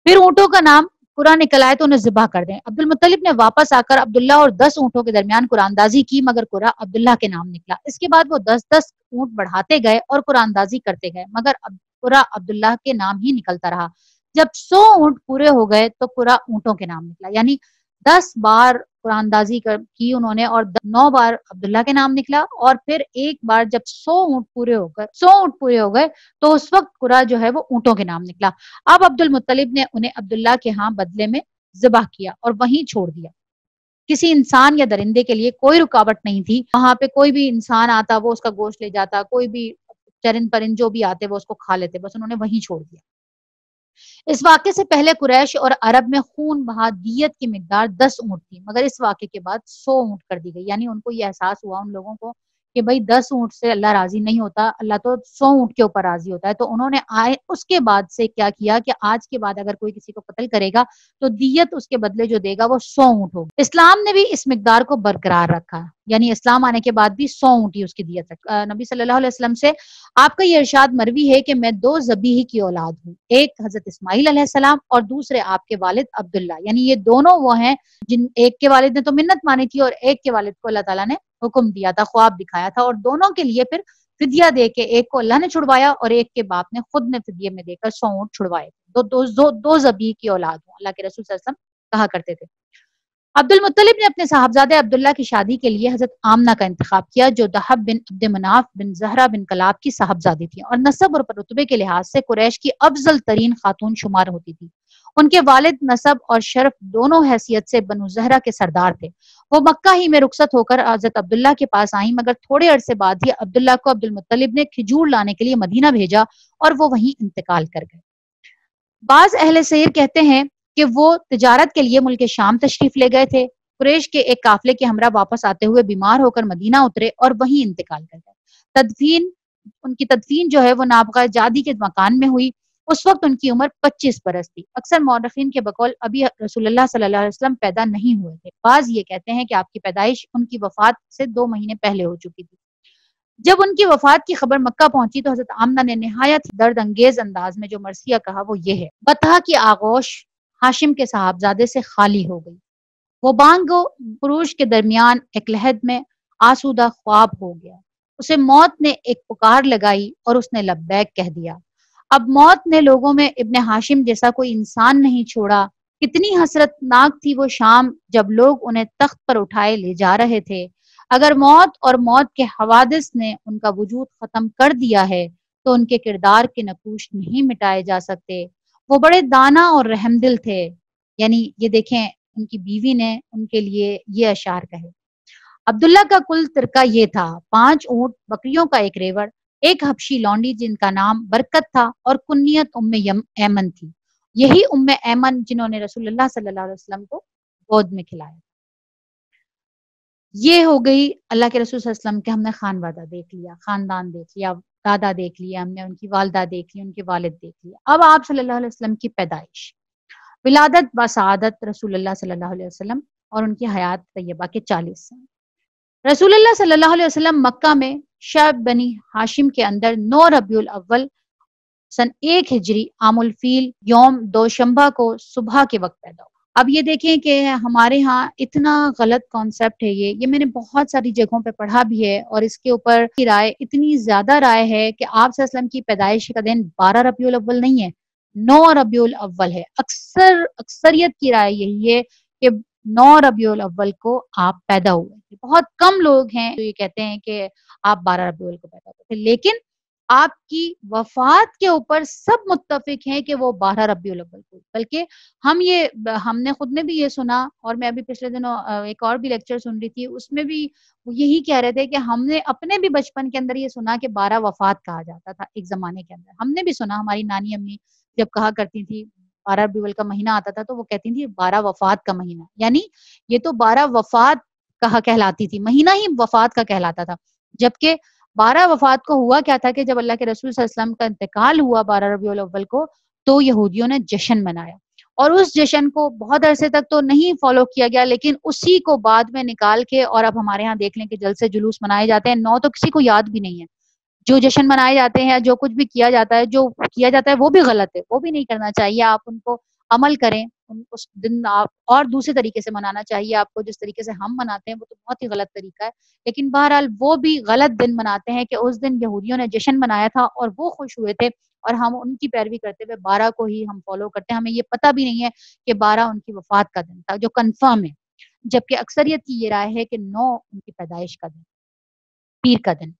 پھر اونٹوں کا نام قرآن نکل آئے تو انہیں ذبح کر دیں. عبد المطلب نے واپس آ کر عبداللہ اور 10 اونٹوں کے درمیان قرآن اندازی کی مگر قرآن عبداللہ کے نام نکلا. اس کے بعد وہ 10 اونٹ بڑھاتے گئے اور قرآن اندازی کرتے گئے مگر قرآن عبداللہ کے نام ہی نکلتا رہا. جب 100 اونٹ پورے ہو گئے تو قرآن اونٹوں کے نام نکلا، یعنی 10 بار قرآن اندازی کی انہوں نے اور 9 بار عبداللہ کے نام نکلا اور پھر ایک بار جب 100 اونٹ پورے ہو گئے تو اس وقت قرآن جو ہے وہ اونٹوں کے نام نکلا. اب عبد المطلب نے انہیں عبداللہ کے ہاں بدلے میں ذبح کیا اور وہیں چھوڑ دیا. کسی انسان یا درندے کے لیے کوئی رکاوٹ نہیں تھی. وہاں پہ کوئی بھی انسان آتا وہ اس کا گوشت لے جاتا، کوئی بھی چرند پرند جو بھی آتے وہ اس کو کھا لیتے، بس انہوں نے وہیں چھوڑ دیا. اس واقعے سے پہلے قریش اور عرب میں خون بہا دیت کی مقدار 10 اونٹ تھی مگر اس واقعے کے بعد 100 اونٹ کر دی گئی. یعنی ان کو یہ احساس ہوا ان لوگوں کو کہ بھائی 10 اونٹ سے اللہ راضی نہیں ہوتا، اللہ تو 100 اونٹ کے اوپر راضی ہوتا ہے. تو انہوں نے اس کے بعد سے کیا کیا کہ آج کے بعد اگر کوئی کسی کو قتل کرے گا تو دیت اس کے بدلے جو دے گا وہ 100 اونٹ ہوگی. اسلام نے بھی اس مقدار کو برقرار رکھا، یعنی اسلام آنے کے بعد بھی 100 اونٹ ہی اس کی دیت رکھا. نبی صلی اللہ علیہ وسلم سے آپ کا یہ ارشاد مروی ہے کہ میں 2 ذبیح کی اولاد ہوں، ایک حضرت اسماعیل علیہ السلام اور دوسرے آپ کے والد عبداللہ. یعنی یہ دونوں وہ ہیں جن ایک کے والد نے تو منت مانی تھی اور ایک کے والد کو اللہ تعالیٰ نے حکم دیا تھا، خواب دکھایا تھا اور دونوں کے لیے پھر فدیہ دے کے ایک کو اللہ نے چھڑوایا اور ایک کے باپ نے خود نے فدیے میں دے کر 100 اونٹ چھڑوائے. دو ذبیح کی اولاد ہوں، اللہ کے رسول صلی اللہ علیہ وسلم کہا کرتے تھے. عبد المطلب نے اپنے صاحبزادے عبداللہ کی شادی کے لیے حضرت آمنہ کا انتخاب کیا جو دہب بن عبد مناف بن زہرہ بن کلاب کی صاحبزادی تھی اور نسب اور رتبے کے لحاظ سے قریش کی افضل ترین خاتون شمار ہوتی تھی. ان کے والد نسب اور شرف دونوں حیثیت سے بنو زہرہ کے سردار تھے. وہ مکہ ہی میں رخصت ہو کر حضرت عبداللہ کے پاس آئیں مگر تھوڑے عرصے بعد ہی عبداللہ کو عبد المطلب نے کھجور لانے کے لیے مدینہ بھیجا اور وہ وہیں انتقال کر گئے. بعض اہل سیر کہتے ہیں کہ وہ تجارت کے لیے ملک شام تشریف لے گئے تھے. قریش کے ایک قافلے کے ہمراہ واپس آتے ہوئے بیمار ہو کر مدینہ اترے اور وہیں انتقال کر گئے. ان کی تدفین جو ہے وہ نابغہ جادی کے مکان میں ہوئی. اس وقت ان کی عمر 25 برس تھی. اکثر مورخین کے بقول ابھی رسول اللہ صلی اللہ علیہ وسلم پیدا نہیں ہوئے تھے. بعض یہ کہتے ہیں کہ آپ کی پیدائش ان کی وفات سے 2 مہینے پہلے ہو چکی تھی. جب ان کی وفات کی خبر مکہ پہنچی تو حضرت آمنہ نے نہایت درد انگیز انداز میں جو مرثیہ کہا وہ یہ ہے: بطحہ کی آغوش ہاشم کے صاحبزادے سے خالی ہو گئی، وہ بانگ و خروش کے درمیان ایک لحد میں آسودہ خواب ہو گیا. اسے موت نے ایک پکار لگائی اور اس نے لبیک کہہ دیا. اب موت نے لوگوں میں ابن ہاشم جیسا کوئی انسان نہیں چھوڑا. کتنی حسرت ناک تھی وہ شام جب لوگ انہیں تخت پر اٹھائے لے جا رہے تھے. اگر موت اور موت کے حوادث نے ان کا وجود ختم کر دیا ہے تو ان کے کردار کے نقوش نہیں مٹائے جا سکتے۔ وہ بڑے دانا اور رحم دل تھے۔ یعنی یہ دیکھیں ان کی بیوی نے ان کے لیے یہ اشعار کہے۔ عبداللہ کا کل ترکہ یہ تھا، 5 اونٹ، بکریوں کا ایک ریوڑ، ایک حبشی لونڈی جن کا نام برکت تھا اور کنیت ایمن تھی۔ یہی ایمن جنہوں نے رسول اللہ صلی اللہ علیہ وسلم کو گود میں کھلایا۔ یہ ہو گئی اللہ کے رسول صلی اللہ علیہ وسلم کے، ہم نے خانوادہ دیکھ لیا، خاندان دیکھ لیا، دادا دیکھ لیا، ہم نے ان کی والدہ دیکھ لی، ان کے والد دیکھ لیا۔ اب آپ صلی اللہ علیہ وسلم کی پیدائش، ولادت بسعادت رسول اللہ صلی اللہ علیہ وسلم اور ان کی حیات طیبہ کے 40 سال۔ رسول اللہ صلی اللہ علیہ وسلم مکہ میں شعب بنی ہاشم کے اندر 9 ربیع الاول سن 1 ہجری عام الفیل یوم دوشنبہ کو صبح کے وقت پیدا ہوا۔ اب یہ دیکھیں کہ ہمارے ہاں اتنا غلط کانسیپٹ ہے، یہ میں نے بہت ساری جگہوں پہ پڑھا بھی ہے، اور اس کے اوپر کی رائے اتنی زیادہ رائے ہے کہ آپ صلی اللہ علیہ وسلم کی پیدائش کا دن 12 ربیع الاول نہیں ہے، 9 ربیع الاول ہے۔ اکثریت کی رائے یہی ہے کہ 9 ربیع الاول کو آپ پیدا ہوئے۔ بہت کم لوگ ہیں جو یہ کہتے ہیں کہ آپ 12 ربیع الاول کو پیدا ہوئے تھے، لیکن آپ کی وفات کے اوپر سب متفق ہیں کہ وہ 12 ربیع الاول کو، بلکہ ہم نے خود نے بھی یہ سنا، اور میں ابھی پچھلے دنوں ایک اور بھی لیکچر سن رہی تھی، اس میں بھی وہ یہی کہہ رہے تھے کہ ہم نے اپنے بھی بچپن کے اندر یہ سنا کہ 12 وفات کہا جاتا تھا ایک زمانے کے اندر۔ ہم نے بھی سنا، ہماری نانی امی جب کہا کرتی تھی 12 ربیع الاول کا مہینہ آتا تھا تو وہ کہتی تھی 12 وفات کا مہینہ، یعنی یہ تو 12 وفات کہلاتی تھی، مہینہ ہی وفات کا کہلاتا تھا۔ جبکہ 12 وفات کو ہوا کیا تھا کہ جب اللہ کے رسول صلی اللہ علیہ وسلم کا انتقال ہوا 12 ربیع الاول کو، تو یہودیوں نے جشن منایا، اور اس جشن کو بہت عرصے تک تو نہیں فالو کیا گیا، لیکن اسی کو بعد میں نکال کے، اور اب ہمارے ہاں دیکھ لیں کہ جلسے جلوس منائے جاتے ہیں، 9 تو کسی کو یاد بھی نہیں ہے۔ جو جشن منائے جاتے ہیں، جو کچھ بھی کیا جاتا ہے وہ بھی غلط ہے، وہ بھی نہیں کرنا چاہیے۔ آپ ان کو عمل کریں، اس دن آپ اور دوسرے طریقے سے منانا چاہیے آپ کو، جس طریقے سے ہم مناتے ہیں وہ تو بہت ہی غلط طریقہ ہے، لیکن بہرحال وہ بھی غلط دن مناتے ہیں کہ اس دن یہودیوں نے جشن منایا تھا اور وہ خوش ہوئے تھے، اور ہم ان کی پیروی کرتے ہوئے 12 کو ہی ہم فالو کرتے ہیں۔ ہمیں یہ پتہ بھی نہیں ہے کہ 12 ان کی وفات کا دن تھا، جو کنفرم ہے، جبکہ اکثریت کی یہ رائے ہے کہ 9 ان کی پیدائش کا دن، پیر کا دن۔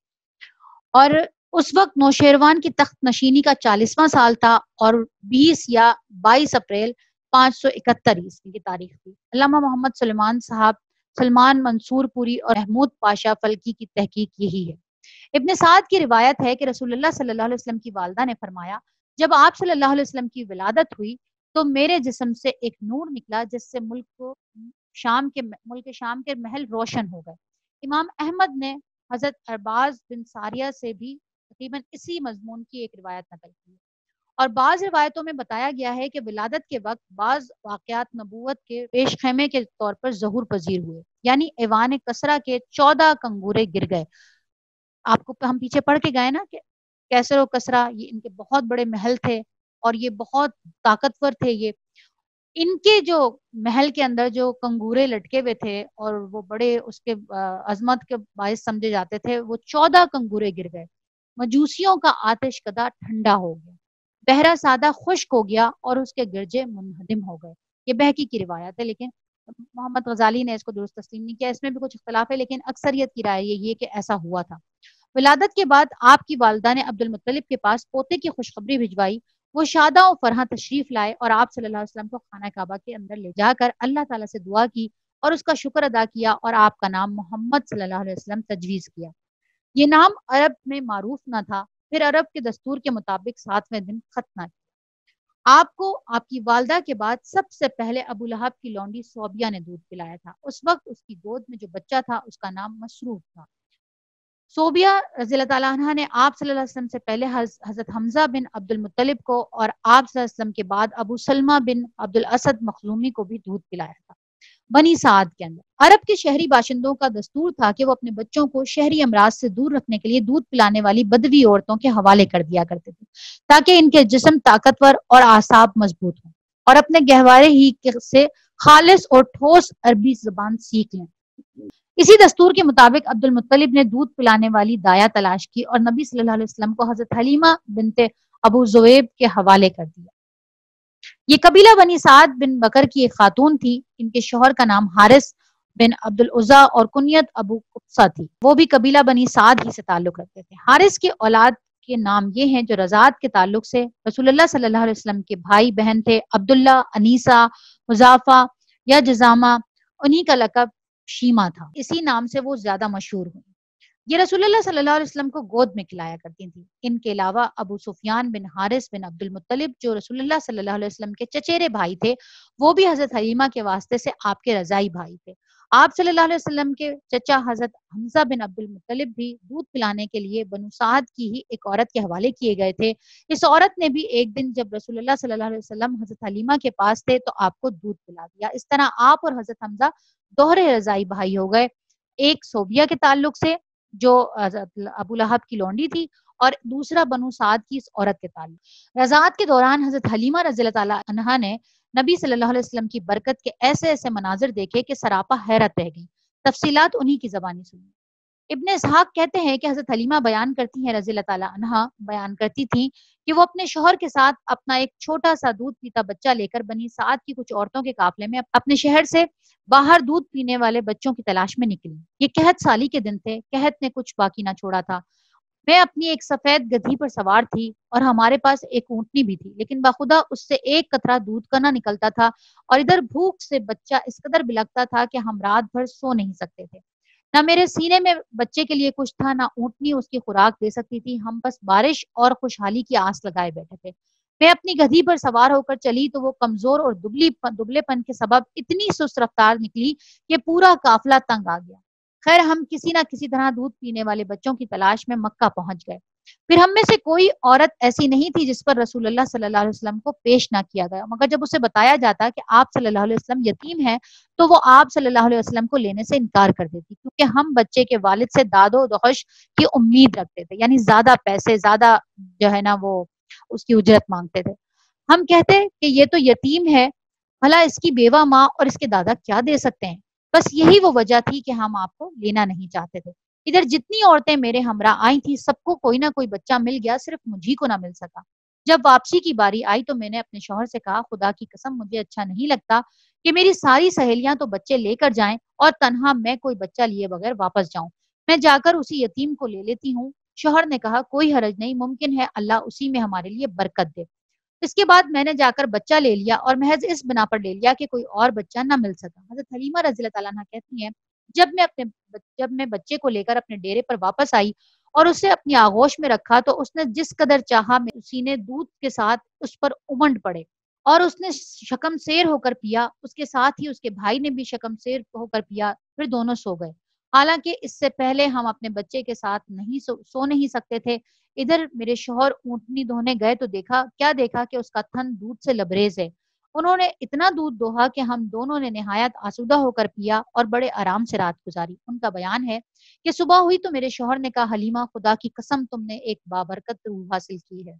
اور اس وقت نوشیروان کی تخت نشینی کا 40واں سال تھا، اور 20 یا 22 اپریل 571 عیسوی کی تاریخ تھی۔ علامہ محمد سلمان منصور پوری اور محمود پاشا فلکی کی تحقیق یہی ہے۔ ابن سعد کی روایت ہے کہ رسول اللہ صلی اللہ علیہ وسلم کی والدہ نے فرمایا، جب آپ صلی اللہ علیہ وسلم کی ولادت ہوئی تو میرے جسم سے ایک نور نکلا جس سے ملک شام کے محل روشن ہو گئے۔ امام احمد نے حضرت ارباز بن ساریہ سے بھی تقریباً اسی مضمون کی ایک روایت نقل کی، اور بعض روایتوں میں بتایا گیا ہے کہ ولادت کے وقت بعض واقعات نبوت کے پیش خیمے کے طور پر ظہور پذیر ہوئے، یعنی ایوان کسرا کے 14 کنگورے گر گئے۔ آپ کو ہم پیچھے پڑھ کے گئے نا کہ کیسر و کسرا یہ ان کے بہت بڑے محل تھے، اور یہ بہت طاقتور تھے۔ یہ ان کے جو محل کے اندر جو کنگورے لٹکے ہوئے تھے اور وہ بڑے اس کے عظمت کے باعث سمجھے جاتے تھے، وہ 14 کنگورے گر گئے۔ مجوسیوں کا آتش کدہ ٹھنڈا ہو گیا، بحرہ سادہ خشک ہو گیا اور اس کے گرجے منہدم ہو گئے۔ یہ بہقی کی روایت ہے، لیکن محمد غزالی نے اس کو درست تسلیم نہیں کیا، اس میں بھی کچھ اختلاف ہے، لیکن اکثریت کی رائے یہ ہے کہ ایسا ہوا تھا۔ ولادت کے بعد آپ کی والدہ نے عبد المطلب کے پاس پوتے کی خوشخبری بھجوائی۔ وہ شاداں و فرحاں تشریف لائے اور آپ صلی اللہ علیہ وسلم کو خانہ کعبہ کے اندر لے جا کر اللہ تعالیٰ سے دعا کی اور اس کا شکر ادا کیا، اور آپ کا نام محمد صلی اللہ علیہ وسلم تجویز کیا۔ یہ نام عرب میں معروف نہ تھا، پھر عرب کے دستور کے مطابق 7ویں دن ختنہ کیا۔ آپ کو آپ کی والدہ کے بعد سب سے پہلے ابو لہب کی لونڈی صوبیہ نے دودھ پلایا تھا۔ اس وقت اس کی گود میں جو بچہ تھا اس کا نام مسروف تھا۔ صوبیہ رضی اللہ تعالیٰ عنہ نے آپ صلی اللہ علیہ وسلم سے پہلے حضرت حمزہ بن عبد المطلب کو اور آپ صلی اللہ علیہ وسلم کے بعد ابو سلمہ بن عبد الاسد مخزومی کو بھی دودھ پلایا تھا۔ بنی سعد کے اندر عرب کے شہری باشندوں کا دستور تھا کہ وہ اپنے بچوں کو شہری امراض سے دور رکھنے کے لیے دودھ پلانے والی بدوی عورتوں کے حوالے کر دیا کرتے تھے، تاکہ ان کے جسم طاقتور اور اعصاب مضبوط ہوں اور اپنے گہوارے ہی سے خالص اور ٹھوس عربی زبان سیکھ لیں۔ اسی دستور کے مطابق عبد المطلب نے دودھ پلانے والی دایا تلاش کی اور نبی صلی اللہ علیہ وسلم کو حضرت حلیمہ بنت ابو زویب کے حوالے کر دیا۔ یہ قبیلہ بنی سعد بن بکر کی ایک خاتون تھی، ان کے شوہر کا نام حارث بن عبد العزا اور کنیت ابو قبصہ تھی، وہ بھی قبیلہ بنی سعد ہی سے تعلق رکھتے تھے۔ حارث کی اولاد کے نام یہ ہیں جو رضاعت کے تعلق سے رسول اللہ صلی اللہ علیہ وسلم کے بھائی بہن تھے، عبداللہ، انیسہ، حذافہ یا جزامہ، انہی کا لقب شیما تھا، اسی نام سے وہ زیادہ مشہور ہوئی۔ یہ رسول اللہ صلی اللہ علیہ وسلم کو گود میں کھلایا کرتی تھیں۔ ان کے علاوہ ابو سفیان بن حارث بن عبد المطلب جو رسول اللہ صلی اللہ علیہ وسلم کے چچیرے بھائی تھے، وہ بھی حضرت حلیمہ کے واسطے سے آپ کے رضائی بھائی تھے۔ آپ صلی اللہ علیہ وسلم کے چچا حضرت حمزہ بن عبد المطلب بھی دودھ پلانے کے لیے بنو سعد کی ہی ایک عورت کے حوالے کیے گئے تھے۔ اس عورت نے بھی ایک دن جب رسول اللہ صلی اللہ علیہ وسلم حضرت حلیمہ کے پاس تھے تو آپ کو دودھ پلا دیا۔ اس طرح آپ اور حضرت حمزہ دوہرے رضائی بھائی ہو گئے، ایک صوبیہ کے تعلق سے جو حضرت ابو لہب کی لونڈی تھی، اور دوسرا بنو سعد کی اس عورت کے تعلق۔ رضاعت کے دوران حضرت حلیمہ رضی اللہ تعالی عنہا نے نبی صلی اللہ علیہ وسلم کی برکت کے ایسے ایسے مناظر دیکھے کہ سراپا حیرت رہ گئی۔ تفصیلات انہی کی زبانی سنی۔ ابن اسحاق کہتے ہیں کہ حضرت حلیمہ بیان کرتی ہیں رضی اللہ تعالی عنہا بیان کرتی تھیں کہ وہ اپنے شوہر کے ساتھ اپنا ایک چھوٹا سا دودھ پیتا بچہ لے کر بنی سعد کی کچھ عورتوں کے قافلے میں اپنے شہر سے باہر دودھ پینے والے بچوں کی تلاش میں نکلی۔ یہ قحط سالی کے دن تھے، قحط نے کچھ باقی نہ چھوڑا تھا۔ میں اپنی ایک سفید گدھی پر سوار تھی اور ہمارے پاس ایک اونٹنی بھی تھی، لیکن بخدا اس سے ایک قطرہ دودھ کا نہ نکلتا تھا، اور ادھر بھوک سے بچہ اس قدر بلکتا تھا کہ ہم رات بھر سو نہیں سکتے تھے۔ نہ میرے سینے میں بچے کے لیے کچھ تھا، نہ اونٹنی اس کی خوراک دے سکتی تھی۔ ہم بس بارش اور خوشحالی کی آس لگائے بیٹھے تھے۔ میں اپنی گدھی پر سوار ہو کر چلی تو وہ کمزور اور دبلے پن کے سبب اتنی سست رفتار نکلی کہ پورا قافلہ تنگ آ گیا۔ خیر ہم کسی نہ کسی طرح دودھ پینے والے بچوں کی تلاش میں مکہ پہنچ گئے۔ پھر ہم میں سے کوئی عورت ایسی نہیں تھی جس پر رسول اللہ صلی اللہ علیہ وسلم کو پیش نہ کیا گیا، مگر جب اسے بتایا جاتا کہ آپ صلی اللہ علیہ وسلم یتیم ہیں تو وہ آپ صلی اللہ علیہ وسلم کو لینے سے انکار کر دیتی، کیونکہ ہم بچے کے والد سے داد و دہش کی امید رکھتے تھے، یعنی زیادہ پیسے، زیادہ جو ہے نا وہ اس کی اجرت مانگتے تھے۔ ہم کہتے کہ یہ تو یتیم ہے، بھلا اس کی بیوہ ماں اور اس کے دادا کیا دے سکتے ہیں؟ بس یہی وہ وجہ تھی کہ ہم آپ کو لینا نہیں چاہتے تھے۔ ادھر جتنی عورتیں میرے ہمراہ آئی تھی سب کو کوئی نہ کوئی بچہ مل گیا، صرف مجھی کو نہ مل سکا۔ جب واپسی کی باری آئی تو میں نے اپنے شوہر سے کہا، خدا کی قسم مجھے اچھا نہیں لگتا کہ میری ساری سہیلیاں تو بچے لے کر جائیں اور تنہا میں کوئی بچہ لیے بغیر واپس جاؤں۔ میں جا کر اسی یتیم کو لے لیتی ہوں۔ شوہر نے کہا، کوئی حرج نہیں، ممکن ہے اللہ اسی میں ہمارے لیے برکت دے۔ اس کے بعد میں نے جا کر بچہ لے لیا، اور محض اس بنا پر لے لیا کہ کوئی اور بچہ نہ مل سکا۔ حضرت حلیمہ رضی اللہ تعالیٰ عنہا کہتی ہیں، جب میں بچے کو لے کر اپنے ڈیرے پر واپس آئی اور اسے اپنی آغوش میں رکھا تو اس نے جس قدر چاہا میرے سینے دودھ کے ساتھ اس پر امنڈ پڑے، اور اس نے شکم سیر ہو کر پیا۔ اس کے ساتھ ہی اس کے بھائی نے بھی شکم سیر ہو کر پیا، پھر دونوں سو گئے۔ حالانکہ اس سے پہلے ہم اپنے بچے کے ساتھ سو نہیں سکتے تھے۔ ادھر میرے شوہر اونٹنی دھونے گئے تو دیکھا کہ اس کا تھن دودھ سے لبریز ہے۔ انہوں نے اتنا دودھ دوہا کہ ہم دونوں نے نہایت آسودہ ہو کر پیا اور بڑے آرام سے رات گزاری۔ ان کا بیان ہے کہ صبح ہوئی تو میرے شوہر نے کہا، حلیمہ خدا کی قسم تم نے ایک بابرکت روح حاصل کی ہے۔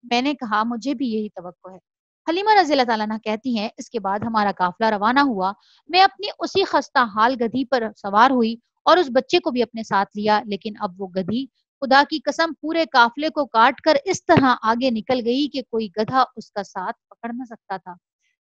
میں نے کہا، مجھے بھی یہی توقع ہے۔ حلیمہ رضی اللہ تعالیٰ عنہ کہتی ہیں، اس کے بعد ہمارا قافلہ روانہ ہوا۔ میں اپنی اسی خستہ حال گدھی پر سوار ہوئی اور اس بچے کو بھی اپنے ساتھ لیا، لیکن اب وہ گدھی خدا کی قسم پورے قافلے کو کاٹ کر اس طرح آگے نکل گئی کہ کوئی گدھا اس کا ساتھ پکڑ نہ سکتا تھا۔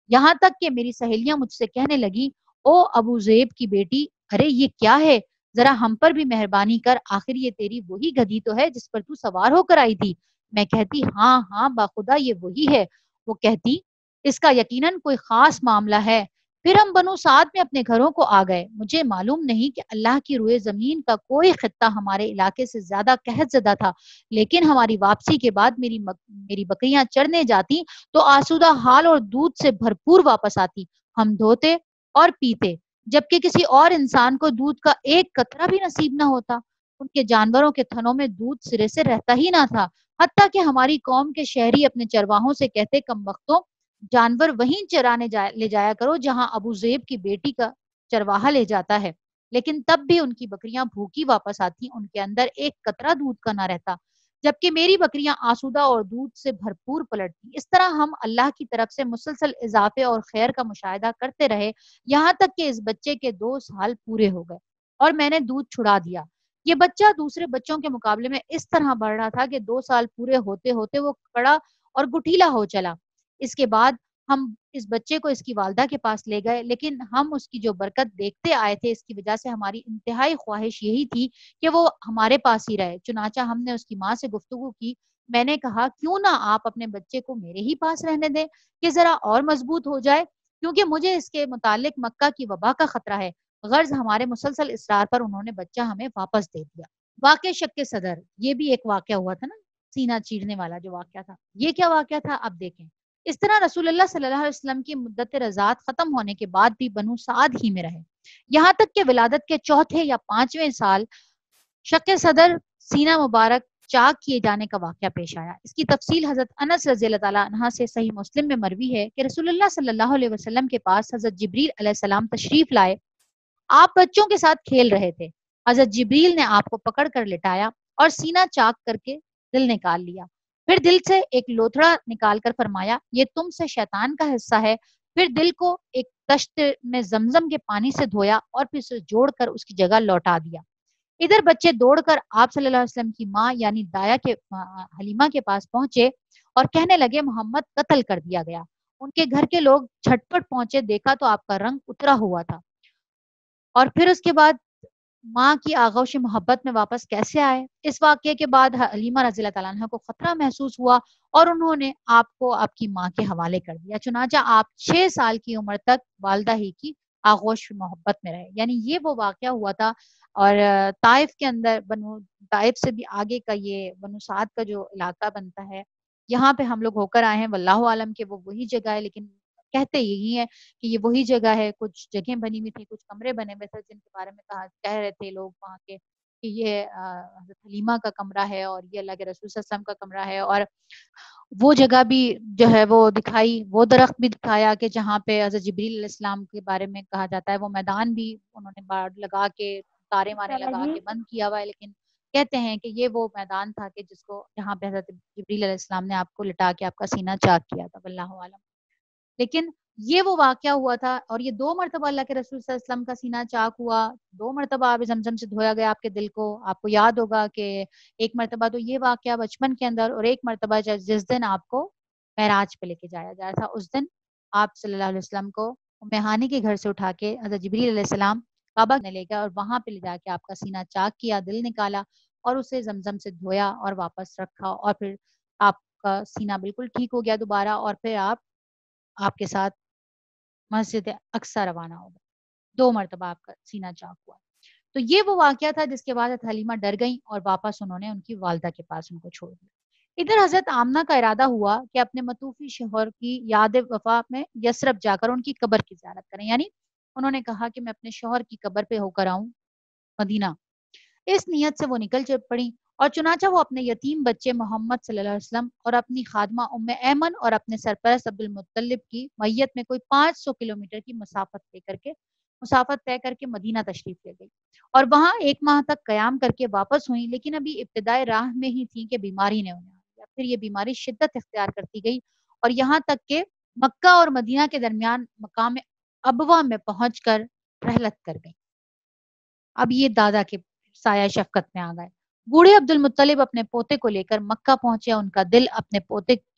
یہاں تک کہ میری سہیلیاں مجھ سے کہنے لگی، او ابو زیب کی بیٹی، ارے یہ کیا ہے، ذرا ہم پر بھی مہربانی کر، آخر یہ تیری وہی گدھی تو ہے جس پر تو سوار ہو کر آئی تھی۔ میں کہتی، ہاں ہاں باخدا یہ وہی ہے۔ وہ کہتی، اس کا یقیناً کوئی خاص معاملہ ہے۔ پھر ہم بنو سعد میں اپنے گھروں کو آ گئے۔ مجھے معلوم نہیں کہ اللہ کی روئے زمین کا کوئی خطہ ہمارے علاقے سے زیادہ قحط زدہ تھا، لیکن ہماری واپسی کے بعد میری بکریاں چرنے جاتی تو آسودہ حال اور دودھ سے بھرپور واپس آتی۔ ہم دھوتے اور پیتے، جبکہ کسی اور انسان کو دودھ کا ایک قطرہ بھی نصیب نہ ہوتا۔ ان کے جانوروں کے تھنوں میں دودھ سرے سے رہتا ہی نہ تھا، حتیٰ کہ ہماری قوم کے شہری اپنے چرواہوں سے کہتے، کم بختوں، جانور وہیں چرانے لے جایا کرو جہاں ابو زیب کی بیٹی کا چرواہا لے جاتا ہے۔ لیکن تب بھی ان کی بکریاں بھوکی واپس آتی، ان کے اندر ایک قطرہ دودھ کا نہ رہتا، جبکہ میری بکریاں آسودہ اور دودھ سے بھرپور پلٹتی۔ اس طرح ہم اللہ کی طرف سے مسلسل اضافے اور خیر کا مشاہدہ کرتے رہے، یہاں تک کہ اس بچے کے 2 سال پورے ہو گئے اور میں نے دودھ چھڑا دیا۔ یہ بچہ دوسرے بچوں کے مقابلے میں اس طرح بڑھ رہا تھا کہ 2 سال پورے ہوتے ہوتے وہ کڑا اور گٹھیلا ہو چلا۔ اس کے بعد ہم اس بچے کو اس کی والدہ کے پاس لے گئے، لیکن ہم اس کی جو برکت دیکھتے آئے تھے، اس کی وجہ سے ہماری انتہائی خواہش یہی تھی کہ وہ ہمارے پاس ہی رہے۔ چنانچہ ہم نے اس کی ماں سے گفتگو کی، میں نے کہا کیوں نہ آپ اپنے بچے کو میرے ہی پاس رہنے دیں کہ ذرا اور مضبوط ہو جائے، کیونکہ مجھے اس کے متعلق مکہ کی وبا کا خطرہ ہے۔ غرض ہمارے مسلسل اصرار پر انہوں نے بچہ ہمیں واپس دے دیا۔ واقع شق صدر، یہ بھی ایک واقعہ ہوا تھا نا، سینہ چیرنے والا جو واقعہ تھا، یہ کیا واقعہ تھا اب دیکھیں۔ اس طرح رسول اللہ صلی اللہ علیہ وسلم کی مدت رضاعت ختم ہونے کے بعد بھی بنو سعد ہی میں رہے، یہاں تک کہ ولادت کے چوتھے یا پانچویں سال شق صدر سینہ مبارک چاک کیے جانے کا واقعہ پیش آیا۔ اس کی تفصیل حضرت انس رضی اللہ تعالیٰ عنہ سے صحیح مسلم میں مروی ہے کہ رسول اللہ صلی اللہ علیہ وسلم کے پاس حضرت جبریل علیہ السلام تشریف لائے، آپ بچوں کے ساتھ کھیل رہے تھے، حضرت جبریل نے آپ کو پکڑ کر لٹایا اور سینہ چاک کر کے دل نکال لیا، پھر دل سے ایک لوتھڑا نکال کر فرمایا یہ تم سے شیطان کا حصہ ہے، پھر دل کو ایک تشت میں زمزم کے پانی سے دھویا اور پھر اسے جوڑ کر اس کی جگہ لوٹا دیا۔ ادھر بچے دوڑ کر آپ صلی اللہ علیہ وسلم کی ماں یعنی دایا کے حلیمہ کے پاس پہنچے اور کہنے لگے محمد قتل کر دیا گیا۔ ان کے گھر کے لوگ جھٹپٹ پہنچے، دیکھا تو آپ کا رنگ اترا ہوا تھا، اور پھر اس کے بعد ماں کی آغوش محبت میں واپس کیسے آئے؟ اس واقعے کے بعد حلیمہ رضی اللہ تعالیٰ عنہ کو خطرہ محسوس ہوا اور انہوں نے آپ کو آپ کی ماں کے حوالے کر دیا، چنانچہ آپ 6 سال کی عمر تک والدہ ہی کی آغوش محبت میں رہے۔ یعنی یہ وہ واقعہ ہوا تھا، اور طائف کے اندر بنو طائف سے بھی آگے کا یہ بنو سعد کا جو علاقہ بنتا ہے، یہاں پہ ہم لوگ ہو کر آئے ہیں، واللہ عالم کہ وہ وہی جگہ ہے، لیکن کہتے یہی ہے کہ یہ وہی جگہ ہے۔ کچھ جگہیں بنی ہوئی تھی، کچھ کمرے بنے ہوئے تھے جن کے بارے میں کہہ رہے تھے لوگ وہاں کے کہ یہ حضرت حلیمہ کا کمرہ ہے اور یہ اللہ کے رسول صلی اللہ علیہ وسلم کا کمرہ ہے، اور وہ جگہ بھی جو ہے وہ دکھائی، وہ درخت بھی دکھایا کہ جہاں پہ حضرت جبریل علیہ السلام کے بارے میں کہا جاتا ہے، وہ میدان بھی انہوں نے باڑ لگا کے تارے مارے لگا کے بند کیا ہوا ہے، لیکن کہتے ہیں کہ یہ وہ میدان تھا کہ جس کو جہاں پہ حضرت جبریل علیہ السلام نے آپ کو لٹا کے آپ کا سینہ چاک کیا تھا، واللہ عالم۔ لیکن یہ وہ واقعہ ہوا تھا، اور یہ 2 مرتبہ اللہ کے رسول صلی اللہ علیہ وسلم کا سینہ چاک ہوا، 2 مرتبہ آب زمزم سے دھویا گیا آپ کے دل کو۔ آپ کو یاد ہوگا کہ ایک مرتبہ تو یہ واقعہ بچپن کے اندر، اور ایک مرتبہ جس دن آپ کو معراج پہ لے کے جایا گیا تھا، اس دن آپ صلی اللہ علیہ وسلم کو ام ہانی کے گھر سے اٹھا کے حضرت جبریل علیہ السلام کعبہ نے لے گیا اور وہاں پہ لے جا کے آپ کا سینہ چاک کیا، دل نکالا اور اسے زمزم سے دھویا اور واپس رکھا، اور پھر آپ کا سینہ بالکل ٹھیک ہو گیا دوبارہ، اور پھر آپ کے ساتھ مسجد اقصی روانہ ہو گئے۔ 2 مرتبہ آپ کا سینہ چاک ہوا۔ تو یہ وہ واقعہ تھا جس کے بعد حضرت حلیمہ ڈر گئیں اور واپس انہوں نے ان کی والدہ کے پاس ان کو چھوڑ دیا۔ ادھر حضرت آمنہ کا ارادہ ہوا کہ اپنے متوفی شوہر کی یاد وفا میں یثرب جا کر ان کی قبر کی زیارت کریں، یعنی انہوں نے کہا کہ میں اپنے شوہر کی قبر پہ ہو کر آؤں مدینہ۔ اس نیت سے وہ نکل پڑی، اور چنانچہ وہ اپنے یتیم بچے محمد صلی اللہ علیہ وسلم اور اپنی خادمہ ام ایمن اور اپنے سرپرست عبد المطلب کی میت میں کوئی 500 کلومیٹر کی مسافت طے کر کے مدینہ تشریف لے گئی، اور وہاں 1 ماہ تک قیام کر کے واپس ہوئی، لیکن ابھی ابتدائے راہ میں ہی تھی کہ بیماری نے انہیں آ، پھر یہ بیماری شدت اختیار کرتی گئی، اور یہاں تک کہ مکہ اور مدینہ کے درمیان مقام ابوا میں پہنچ کر رحلت کر گئی۔ اب یہ دادا کے سایہ شفقت میں آ گئے۔ بوڑھے عبد المطلب اپنے پوتے کو لے کر مکہ پہنچے، ان کا دل اپنے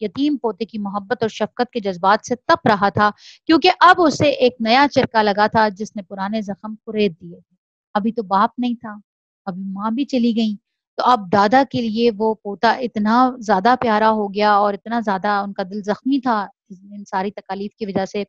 یتیم پوتے کی محبت اور شفقت کے جذبات سے تپ رہا تھا، کیونکہ اب اسے ایک نیا چرکا لگا تھا جس نے پرانے زخم کریت دیے تھے۔ ابھی تو باپ نہیں تھا، ابھی ماں بھی چلی گئی، تو اب دادا کے لیے وہ پوتا اتنا زیادہ پیارا ہو گیا اور اتنا زیادہ ان کا دل زخمی تھا ان ساری تکالیف کی وجہ سے۔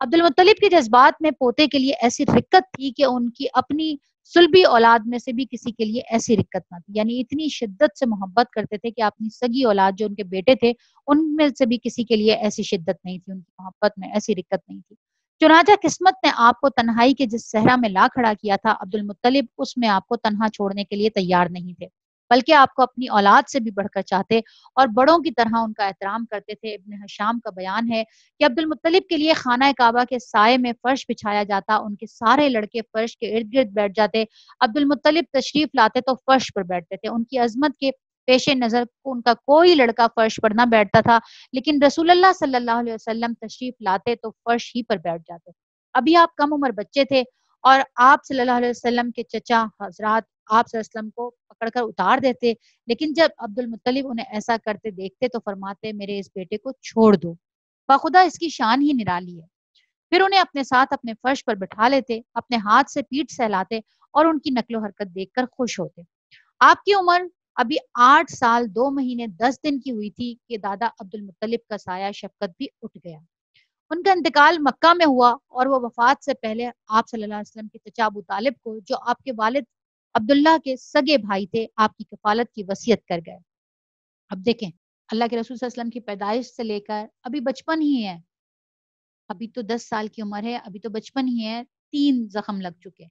عبد المطلب کے جذبات میں پوتے کے لیے ایسی رقت تھی کہ ان کی اپنی سلبی اولاد میں سے بھی کسی کے لیے ایسی رقت نہ تھی، یعنی اتنی شدت سے محبت کرتے تھے کہ اپنی سگی اولاد جو ان کے بیٹے تھے ان میں سے بھی کسی کے لیے ایسی شدت نہیں تھی، ان کی محبت میں ایسی رقت نہیں تھی۔ چنانچہ قسمت نے آپ کو تنہائی کے جس صحرا میں لا کھڑا کیا تھا، عبد المطلب اس میں آپ کو تنہا چھوڑنے کے لیے تیار نہیں تھے، بلکہ آپ کو اپنی اولاد سے بھی بڑھ کر چاہتے اور بڑوں کی طرح ان کا احترام کرتے تھے۔ ابن حشام کا بیان ہے کہ عبد المطلب کے لیے خانہ کعبہ کے سائے میں فرش بچھایا جاتا، ان کے سارے لڑکے فرش کے ارد گرد بیٹھ جاتے، عبد المطلب تشریف لاتے تو فرش پر بیٹھتے تھے۔ ان کی عظمت کے پیش نظر ان کا کوئی لڑکا فرش پر نہ بیٹھتا تھا، لیکن رسول اللہ صلی اللہ علیہ وسلم تشریف لاتے تو فرش ہی پر بیٹھ جاتے۔ ابھی آپ کم عمر بچے تھے، اور آپ صلی اللہ علیہ وسلم کے چچا حضرات آپ صلی اللہ علیہ وسلم کو پکڑ کر اتار دیتے، لیکن جب عبد المطلب انہیں ایسا کرتے دیکھتے تو فرماتے میرے اس بیٹے کو چھوڑ دو، بخدا اس کی شان ہی نرالی ہے۔ پھر انہیں اپنے ساتھ اپنے فرش پر بٹھا لیتے، اپنے ہاتھ سے پیٹھ سہلاتے اور ان کی نقل و حرکت دیکھ کر خوش ہوتے۔ آپ کی عمر ابھی 8 سال 2 مہینے 10 دن کی ہوئی تھی کہ دادا عبد المطلب کا سایہ شفقت بھی اٹھ گیا۔ ان کا انتقال مکہ میں ہوا اور وہ وفات سے پہلے آپ صلی اللہ علیہ وسلم کے چچا ابو طالب کو، جو آپ کے والد عبداللہ کے سگے بھائی تھے، آپ کی کفالت کی وصیت کر گئے۔ اب دیکھیں، اللہ کے رسول صلی اللہ علیہ وسلم کی پیدائش سے لے کر ابھی بچپن ہی ہے، ابھی تو 10 سال کی عمر ہے، ابھی تو بچپن ہی ہے، 3 زخم لگ چکے،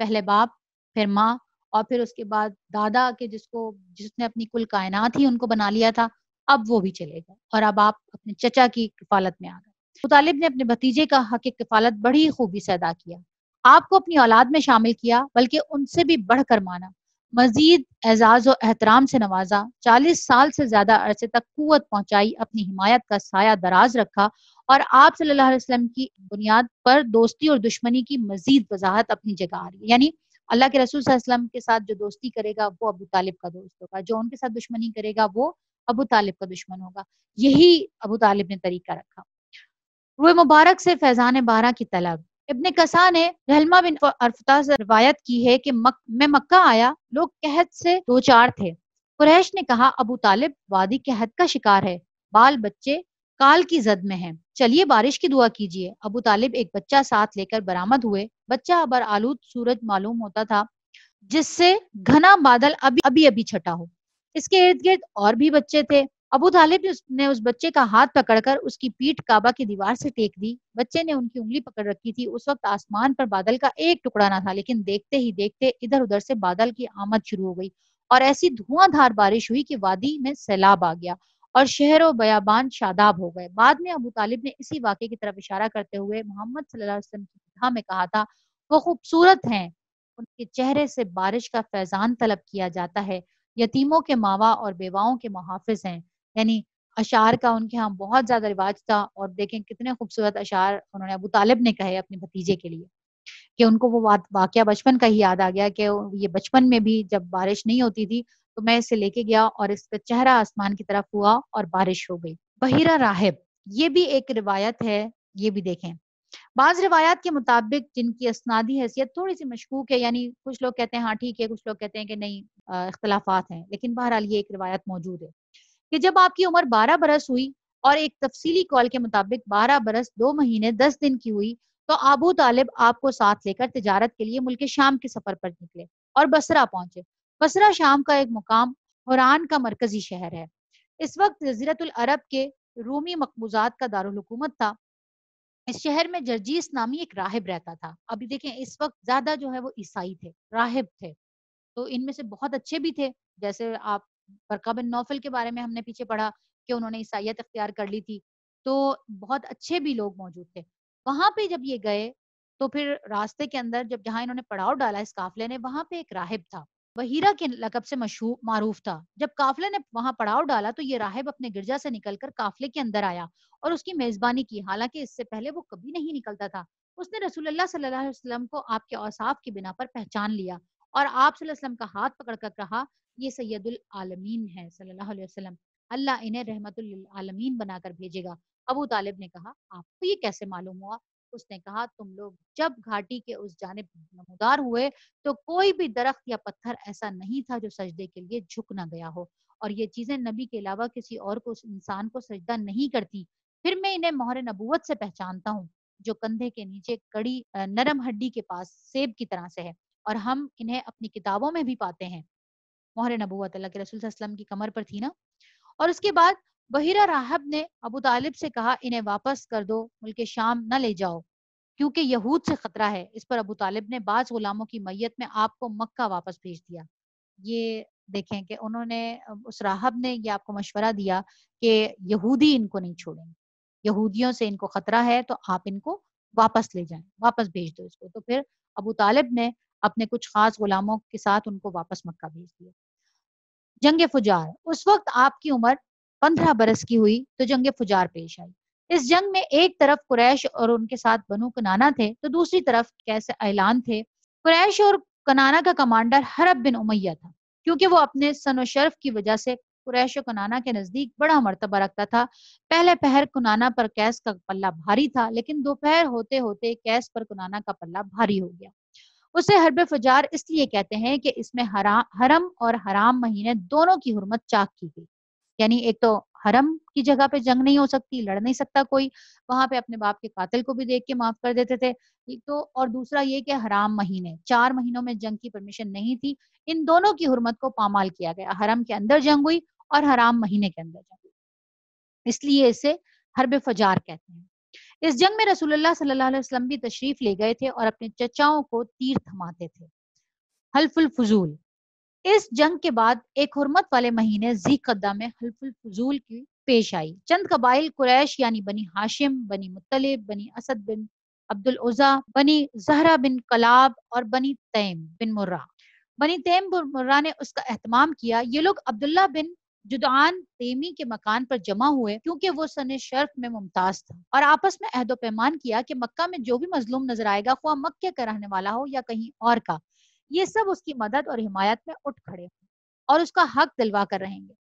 پہلے باپ، پھر ماں، اور پھر اس کے بعد دادا کے جس نے اپنی کل کائنات ہی ان کو بنا لیا تھا، اب وہ بھی چلے گئے اور اب آپ اپنے چچا کی کفالت میں آ گئے۔ ابو طالب نے اپنے بھتیجے کا حق کفالت بڑی خوبی سے ادا کیا، آپ کو اپنی اولاد میں شامل کیا، بلکہ ان سے بھی بڑھ کر مانا، مزید اعزاز و احترام سے نوازا، 40 سال سے زیادہ عرصے تک قوت پہنچائی، اپنی حمایت کا سایہ دراز رکھا، اور آپ صلی اللہ علیہ وسلم کی بنیاد پر دوستی اور دشمنی کی مزید وضاحت اپنی جگہ آ رہی ہے۔ یعنی اللہ کے رسول صلی اللہ علیہ وسلم کے ساتھ جو دوستی کرے گا وہ ابو طالب کا دوست ہوگا، جو ان کے ساتھ دشمنی کرے گا وہ ابو طالب کا دشمن ہوگا۔ یہی ابو طالب نے طریقہ رکھا۔ روئے مبارک سے فیضان بارہ کی طلب۔ ابن کسا نے رحلمہ بن ارفتا سے روایت کی ہے کہ میں مکہ آیا، لوگ قحط سے دوچار تھے۔ قریش نے کہا ابو طالب وادی قحط کا شکار ہے، بال بچے کال کی زد میں ہیں، چلیے بارش کی دعا کیجیے۔ ابو طالب ایک بچہ ساتھ لے کر برآمد ہوئے، بچہ ابر آلود سورج معلوم ہوتا تھا، جس سے گھنا بادل ابھی ابھی چھٹا ہو۔ اس کے ارد گرد اور بھی بچے تھے۔ ابو طالب نے اس بچے کا ہاتھ پکڑ کر اس کی پیٹھ کعبہ کی دیوار سے ٹیک دی۔ بچے نے ان کی انگلی پکڑ رکھی تھی۔ اس وقت آسمان پر بادل کا ایک ٹکڑا نہ تھا، لیکن دیکھتے ہی دیکھتے ادھر ادھر سے بادل کی آمد شروع ہو گئی اور ایسی دھواں دھار بارش ہوئی کہ وادی میں سیلاب آ گیا اور شہر و بیابان شاداب ہو گئے۔ بعد میں ابو طالب نے اسی واقعے کی طرف اشارہ کرتے ہوئے محمد صلی اللہ علیہ وسلم کی فضا میں کہا تھا، وہ خوبصورت ہیں، ان کے چہرے سے بارش کا فیضان طلب کیا جاتا ہے، یتیموں کے ماوا اور بیواؤں کے محافظ ہیں۔ یعنی اشعار کا ان کے ہاں بہت زیادہ رواج تھا، اور دیکھیں کتنے خوبصورت اشعار انہوں نے ابو طالب نے کہے اپنے بھتیجے کے لیے، کہ ان کو وہ واقعہ بچپن کا ہی یاد آ گیا کہ یہ بچپن میں بھی جب بارش نہیں ہوتی تھی تو میں اسے لے کے گیا اور اس کا چہرہ آسمان کی طرف ہوا اور بارش ہو گئی۔ بحیرہ راہب، یہ بھی ایک روایت ہے، یہ بھی دیکھیں۔ بعض روایات کے مطابق جن کی اسنادی حیثیت تھوڑی سی مشکوک ہے، یعنی کچھ لوگ کہتے ہیں ہاں ٹھیک ہے، کچھ لوگ کہتے ہیں کہ نہیں، اختلافات ہیں، لیکن بہرحال یہ ایک روایت موجود ہے کہ جب آپ کی عمر 12 برس ہوئی اور ایک تفصیلی قول کے مطابق 12 برس 2 مہینے 10 دن کی ہوئی تو ابو طالب آپ کو ساتھ لے کر تجارت کے لیے ملک شام کے سفر پر نکلے اور بصرہ پہنچے۔ بصرہ شام کا ایک مقام، حوران کا مرکزی شہر ہے۔ اس وقت جزیرت العرب کے رومی مقبوضات کا دارالحکومت تھا۔ اس شہر میں جرجیس نامی ایک راہب رہتا تھا۔ ابھی دیکھیں اس وقت زیادہ جو ہے وہ عیسائی تھے، راہب تھے، تو ان میں سے بہت اچھے بھی تھے، جیسے آپ برقہ بن نوفل کے بارے میں ہم نے پیچھے پڑھا کہ انہوں نے عیسائیت اختیار کر لی تھی، تو بہت اچھے بھی لوگ موجود تھے وہاں پہ۔ جب یہ گئے تو پھر راستے کے اندر جہاں انہوں نے پڑاؤ ڈالا اس قافلے نے، وہاں پہ ایک راہب تھا، وہیرہ کے لقب سے مشہور معروف تھا۔ جب قافلے نے وہاں پڑاؤ ڈالا تو یہ راہب اپنے گرجا سے نکل کر قافلے کے اندر آیا اور اس کی میزبانی کی، حالانکہ اس سے پہلے وہ کبھی نہیں نکلتا تھا۔ اس نے رسول اللہ صلی اللہ علیہ وسلم کو آپ کے اوصاف کی بنا پر پہچان لیا اور آپ صلی اللہ علیہ وسلم کا ہاتھ پکڑ کر کہا، یہ سید العالمین ہے صلی اللہ علیہ وسلم، اللہ انہیں رحمت للعالمین بنا کر بھیجے گا۔ ابو طالب نے کہا، آپ کو یہ کیسے معلوم ہوا؟ اس نے کہا، تم لوگ جب گھاٹی کے اس جانب نمودار ہوئے تو کوئی بھی درخت یا پتھر ایسا نہیں تھا جو سجدے کے لیے جھک نہ گیا ہو، اور یہ چیزیں نبی کے علاوہ کسی اور کو، اس انسان کو سجدہ نہیں کرتی۔ پھر میں انہیں مہر نبوت سے پہچانتا ہوں، جو کندھے کے نیچے کڑی نرم ہڈی کے پاس سیب کی طرح سے ہے، اور ہم انہیں اپنی کتابوں میں بھی پاتے ہیں۔ مہر نبوت اللہ کے رسول صلی اللہ علیہ وسلم کی کمر پر تھی نا۔ اور اس کے بعد بحیرہ راہب نے ابو طالب سے کہا، انہیں واپس کر دو، ملک شام نہ لے جاؤ، کیونکہ یہود سے خطرہ ہے۔ اس پر ابو طالب نے بعض غلاموں کی میت میں آپ کو مکہ واپس بھیج دیا۔ یہ دیکھیں کہ انہوں نے، اس راہب نے یہ آپ کو مشورہ دیا کہ یہودی ان کو نہیں چھوڑیں، یہودیوں سے ان کو خطرہ ہے، تو آپ ان کو واپس لے جائیں، واپس بھیج دو اس کو۔ تو پھر ابو طالب نے اپنے کچھ خاص غلاموں کے ساتھ ان کو واپس مکہ بھیج دیا۔ جنگ فجار، اس وقت آپ کی عمر 15 برس کی ہوئی تو جنگ فجار پیش آئی۔ اس جنگ میں ایک طرف قریش اور ان کے ساتھ بنو کنانا تھے تو دوسری طرف کیسے اعلان تھے۔ قریش اور کنانا کا کمانڈر حرب بن امیہ تھا، کیونکہ وہ اپنے سن و شرف کی وجہ سے قریش و کنانہ کے نزدیک بڑا مرتبہ رکھتا تھا۔ پہلے پہر کنانہ پر قیس کا پلہ بھاری تھا، لیکن دوپہر ہوتے ہوتے قیس پر کنانہ کا پلہ بھاری ہو گیا۔ اسے حرب فجار اس لیے کہتے ہیں کہ اس میں حرم اور حرام مہینے دونوں کی حرمت چاک کی گئی۔ یعنی ایک تو حرم کی جگہ پہ جنگ نہیں ہو سکتی، لڑ نہیں سکتا کوئی، وہاں پہ اپنے باپ کے قاتل کو بھی دیکھ کے معاف کر دیتے تھے تو، اور دوسرا یہ کہ حرام مہینے 4 مہینوں میں جنگ کی پرمیشن نہیں تھی، ان دونوں کی حرمت کو پامال کیا گیا۔ حرم کے اندر جنگ ہوئی اور حرام مہینے کے اندر جنگ ہوئی، اس لیے اسے حرب فجار کہتے ہیں۔ اس جنگ میں رسول اللہ صلی اللہ علیہ وسلم بھی تشریف لے گئے تھے اور اپنے چچاؤں کو تیر تھماتے تھے۔ حلف الفضول، اس جنگ کے بعد ایک حرمت والے مہینے ذی قعدہ میں حلف الفضول کی پیش آئی۔ چند قبائل قریش یعنی بنی ہاشم، بنی مطلب، بنی اسد بن عبد العزا، بنی زہرہ بن کلاب اور بنی تیم بن مرہ، بنی تیم بن مرہ نے اس کا اہتمام کیا۔ یہ لوگ عبداللہ بن جدعان تیمی کے مکان پر جمع ہوئے کیونکہ وہ سن شرف میں ممتاز تھا، اور آپس میں عہد و پیمان کیا کہ مکہ میں جو بھی مظلوم نظر آئے گا، خواہ مکہ کا رہنے والا ہو یا کہیں اور کا، یہ سب اس کی مدد اور حمایت میں اٹھ کھڑے ہوں اور اس کا حق دلوا کر رہیں گے۔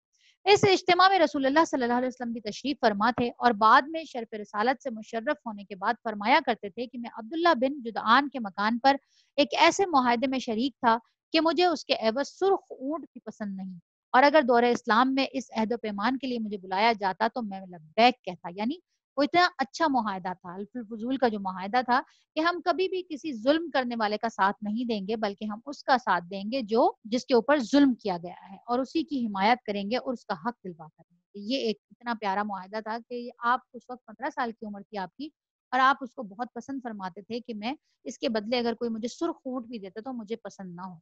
اس اجتماع میں رسول اللہ صلی اللہ علیہ وسلم بھی تشریف فرما تھے، اور بعد میں شرف رسالت سے مشرف ہونے کے بعد فرمایا کرتے تھے کہ میں عبداللہ بن جدعان کے مکان پر ایک ایسے معاہدے میں شریک تھا کہ مجھے اس کے عوض سرخ اونٹ بھی پسند نہیں، اور اگر دور اسلام میں اس عہد و پیمان کے لیے مجھے بلایا جاتا تو میں لبیک کہتا۔ یعنی وہ اتنا اچھا معاہدہ تھا، حلف الفضول کا جو معاہدہ تھا کہ ہم کبھی بھی کسی ظلم کرنے والے کا ساتھ نہیں دیں گے، بلکہ ہم اس کا ساتھ دیں گے جو جس کے اوپر ظلم کیا گیا ہے، اور اسی کی حمایت کریں گے اور اس کا حق دلوا کریں گے۔ یہ ایک اتنا پیارا معاہدہ تھا کہ آپ اس وقت 15 سال کی عمر تھی آپ کی، اور آپ اس کو بہت پسند فرماتے تھے کہ میں اس کے بدلے اگر کوئی مجھے سرخ اونٹ بھی دیتا تو مجھے پسند نہ ہو۔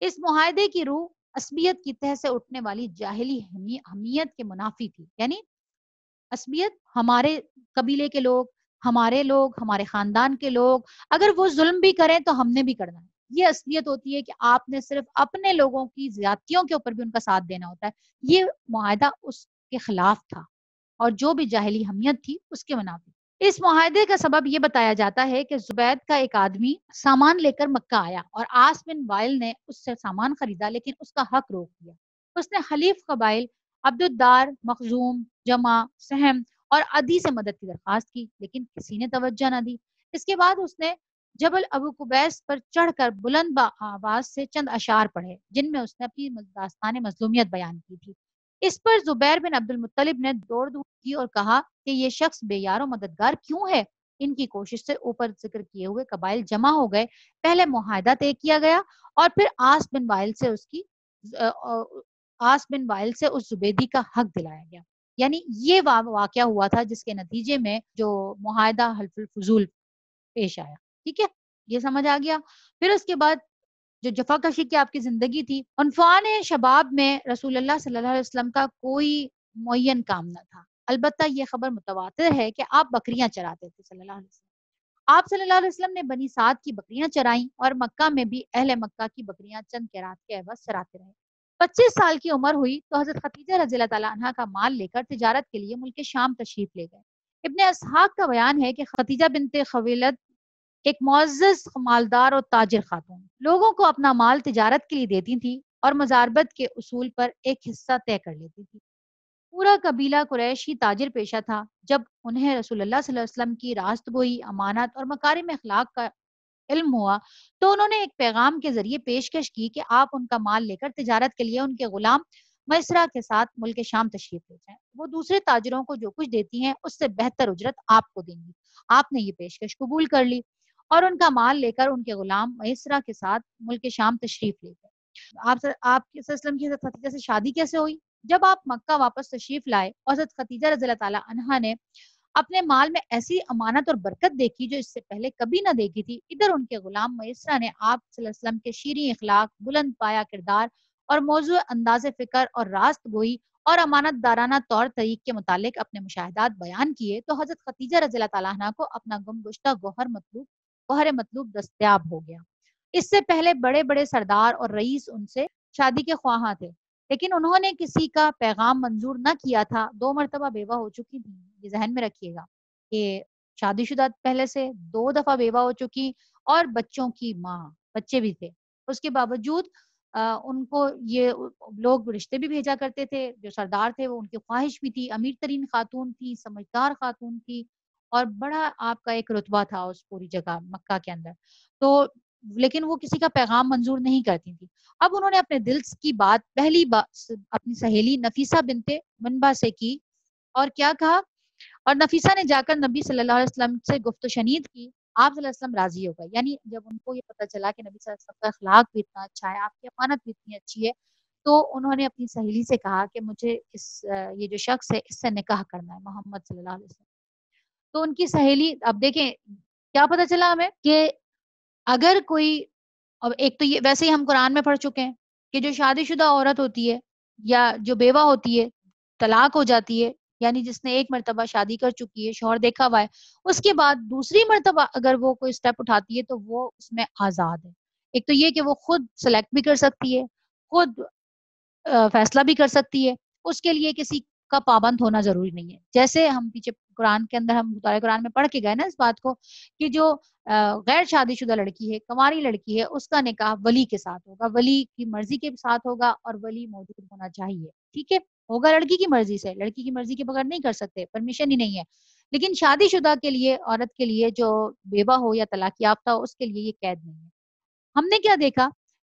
اس معاہدے کی روح عصبیت کی تہ سے اٹھنے والی جاہلی حمیت کے منافی تھی۔ یعنی عصبیت ہمارے قبیلے کے لوگ، ہمارے خاندان کے لوگ اگر وہ ظلم بھی کریں تو ہم نے بھی کرنا ہے، یہ عصبیت ہوتی ہے کہ آپ نے صرف اپنے لوگوں کی زیادتیوں کے اوپر بھی ان کا ساتھ دینا ہوتا ہے۔ یہ معاہدہ اس کے خلاف تھا اور جو بھی جاہلی حمیت تھی اس کے منافی۔ اس معاہدے کا سبب یہ بتایا جاتا ہے کہ زبید کا ایک آدمی سامان لے کر مکہ آیا اور عاص بن وائل نے اس سے سامان خریدا، لیکن اس کا حق روک دیا۔ اس نے حلیف قبائل عبد الدار، مخزوم، جمع، سہم اور عدی سے مدد کی درخواست کی، لیکن کسی نے توجہ نہ دی۔ اس کے بعد اس نے جبل ابو قبیس پر چڑھ کر بلند آواز سے چند اشعار پڑھے جن میں اس نے اپنی داستان مظلومیت بیان کی تھی۔ اس پر زبیر بن عبد المطلب نے دوڑ کی اور کہا کہ یہ شخص بے یار و مددگار کیوں ہے؟ ان کی کوشش سے اوپر ذکر کیے ہوئے قبائل جمع ہو گئے، پہلے معاہدہ طے کیا گیا اور پھر عاص بن وائل سے اس زبیدی کا حق دلایا گیا۔ یعنی یہ واقعہ ہوا تھا جس کے نتیجے میں جو معاہدہ حلف الفضول پیش آیا۔ ٹھیک ہے، یہ سمجھ آ گیا۔ پھر اس کے بعد جو جفا کشی کی آپ کی زندگی تھی، عنفوان شباب میں رسول اللہ صلی اللہ علیہ وسلم کا کوئی معین کام نہ تھا۔ البتہ یہ خبر متواتر ہے کہ آپ بکریاں چراتے تھے صلی اللہ علیہ وسلم۔ آپ صلی اللہ علیہ وسلم نے بنی سعد کی بکریاں چرائیں اور مکہ میں بھی اہل مکہ کی بکریاں چند قیرات کے عوض چراتے رہے۔ 25 سال کی عمر ہوئی تو حضرت خدیجہ رضی اللہ تعالیٰ عنہا کا مال لے کر تجارت کے لیے ملک شام تشریف لے گئے۔ ابن اسحاق کا بیان ہے کہ خدیجہ بنت خویلد ایک معزز مالدار اور تاجر خاتون، لوگوں کو اپنا مال تجارت کے لیے دیتی تھی اور مزاربت کے اصول پر ایک حصہ طے کر لیتی تھی۔ پورا قبیلہ قریش ہی تاجر پیشہ تھا۔ جب انہیں رسول اللہ صلی اللہ علیہ وسلم کی راست گوئی، امانت اور مکارم اخلاق کا علم ہوا تو انہوں نے ایک پیغام کے ذریعے پیشکش کی کہ آپ ان کا مال لے کر تجارت کے لیے ان کے غلام میسرہ کے ساتھ ملک شام تشریف لے جائیں، وہ دوسرے تاجروں کو جو کچھ دیتی ہیں اس سے بہتر اجرت آپ کو دیں گی۔ آپ نے یہ پیشکش قبول کر لی اور ان کا مال لے کر ان کے غلام میسرہ کے ساتھ ملک شام تشریف لے گئے۔ آپ کے صلی اللہ علیہ وسلم کی حضرت خدیجہ سے شادی کیسے ہوئی؟ جب آپ مکہ واپس تشریف لائے اور حضرت خدیجہ رضی اللہ تعالیٰ عنہا نے اپنے مال میں ایسی امانت اور برکت دیکھی جو اس سے پہلے کبھی نہ دیکھی تھی، ادھر ان کے غلام میسرہ نے آپ صلی اللہ علیہ وسلم کے شیریں اخلاق، بلند پایا کردار اور موضوع انداز فکر اور راست گوئی اور امانت دارانہ طور طریق کے متعلق اپنے مشاہدات بیان کیے تو حضرت خدیجہ رضی اللہ تعالیٰ عنہ کو اپنا گم گشتہ گوہر مطلوب دستیاب ہو گیا۔ اس سے پہلے بڑے بڑے سردار اور رئیس ان سے شادی کے خواہاں تھے، لیکن انہوں نے کسی کا پیغام منظور نہ کیا تھا۔ 2 مرتبہ بیوہ ہو چکی تھی، یہ ذہن میں رکھیے گا کہ شادی شدہ پہلے سے 2 دفعہ بیوہ ہو چکی اور بچوں کی ماں، بچے بھی تھے۔ اس کے باوجود ان کو یہ لوگ رشتے بھی بھیجا کرتے تھے. جو سردار تھے وہ ان کی خواہش بھی تھی. امیر ترین خاتون تھی, سمجھدار خاتون تھی, اور بڑا آپ کا ایک رتبہ تھا اس پوری جگہ مکہ کے اندر. تو لیکن وہ کسی کا پیغام منظور نہیں کرتی تھی. اب انہوں نے اپنے دل کی بات پہلی بات اپنی سہیلی نفیسہ بنت منبع سے کی, اور کیا کہا, اور نفیسہ نے جا کر نبی صلی اللہ علیہ وسلم سے گفت و شنید کی. آپ صلی اللہ علیہ وسلم راضی ہو گئے. یعنی جب ان کو یہ پتہ چلا کہ نبی صلی اللہ علیہ وسلم کا اخلاق بھی اتنا اچھا ہے, آپ کی امانت بھی اتنی اچھی ہے, تو انہوں نے اپنی سہیلی سے کہا کہ مجھے یہ جو شخص ہے اس سے نکاح کرنا ہے, محمد صلی اللہ علیہ وسلم. تو ان کی سہیلی, اب دیکھیں کیا پتہ چلا ہمیں کہ اگر کوئی, اب ایک تو یہ ویسے ہی ہم قرآن میں پڑھ چکے ہیں کہ جو شادی شدہ عورت ہوتی ہے یا جو بیوہ ہوتی ہے, طلاق ہو جاتی ہے, یعنی جس نے ایک مرتبہ شادی کر چکی ہے, شوہر دیکھا ہوا ہے, اس کے بعد دوسری مرتبہ اگر وہ کوئی سٹیپ اٹھاتی ہے تو وہ اس میں آزاد ہے. ایک تو یہ کہ وہ خود سلیکٹ بھی کر سکتی ہے, خود فیصلہ بھی کر سکتی ہے, اس کے لیے کسی کا پابند ہونا ضروری نہیں ہے. جیسے ہم پیچھے قرآن کے اندر, ہم مطالعہ قرآن میں پڑھ کے گئے نا اس بات کو, کہ جو غیر شادی شدہ لڑکی ہے, کنواری لڑکی ہے, اس کا نکاح ولی کے ساتھ ہوگا, ولی کی مرضی کے ساتھ ہوگا, اور ولی موجود ہونا چاہیے. ٹھیک ہے, ہوگا لڑکی کی مرضی سے, لڑکی کی مرضی کے بغیر نہیں کر سکتے, پرمیشن ہی نہیں ہے. لیکن شادی شدہ کے لیے, عورت کے لیے جو بیوہ ہو یا طلاق یافتہ ہو, اس کے لیے یہ قید نہیں ہے. ہم نے کیا دیکھا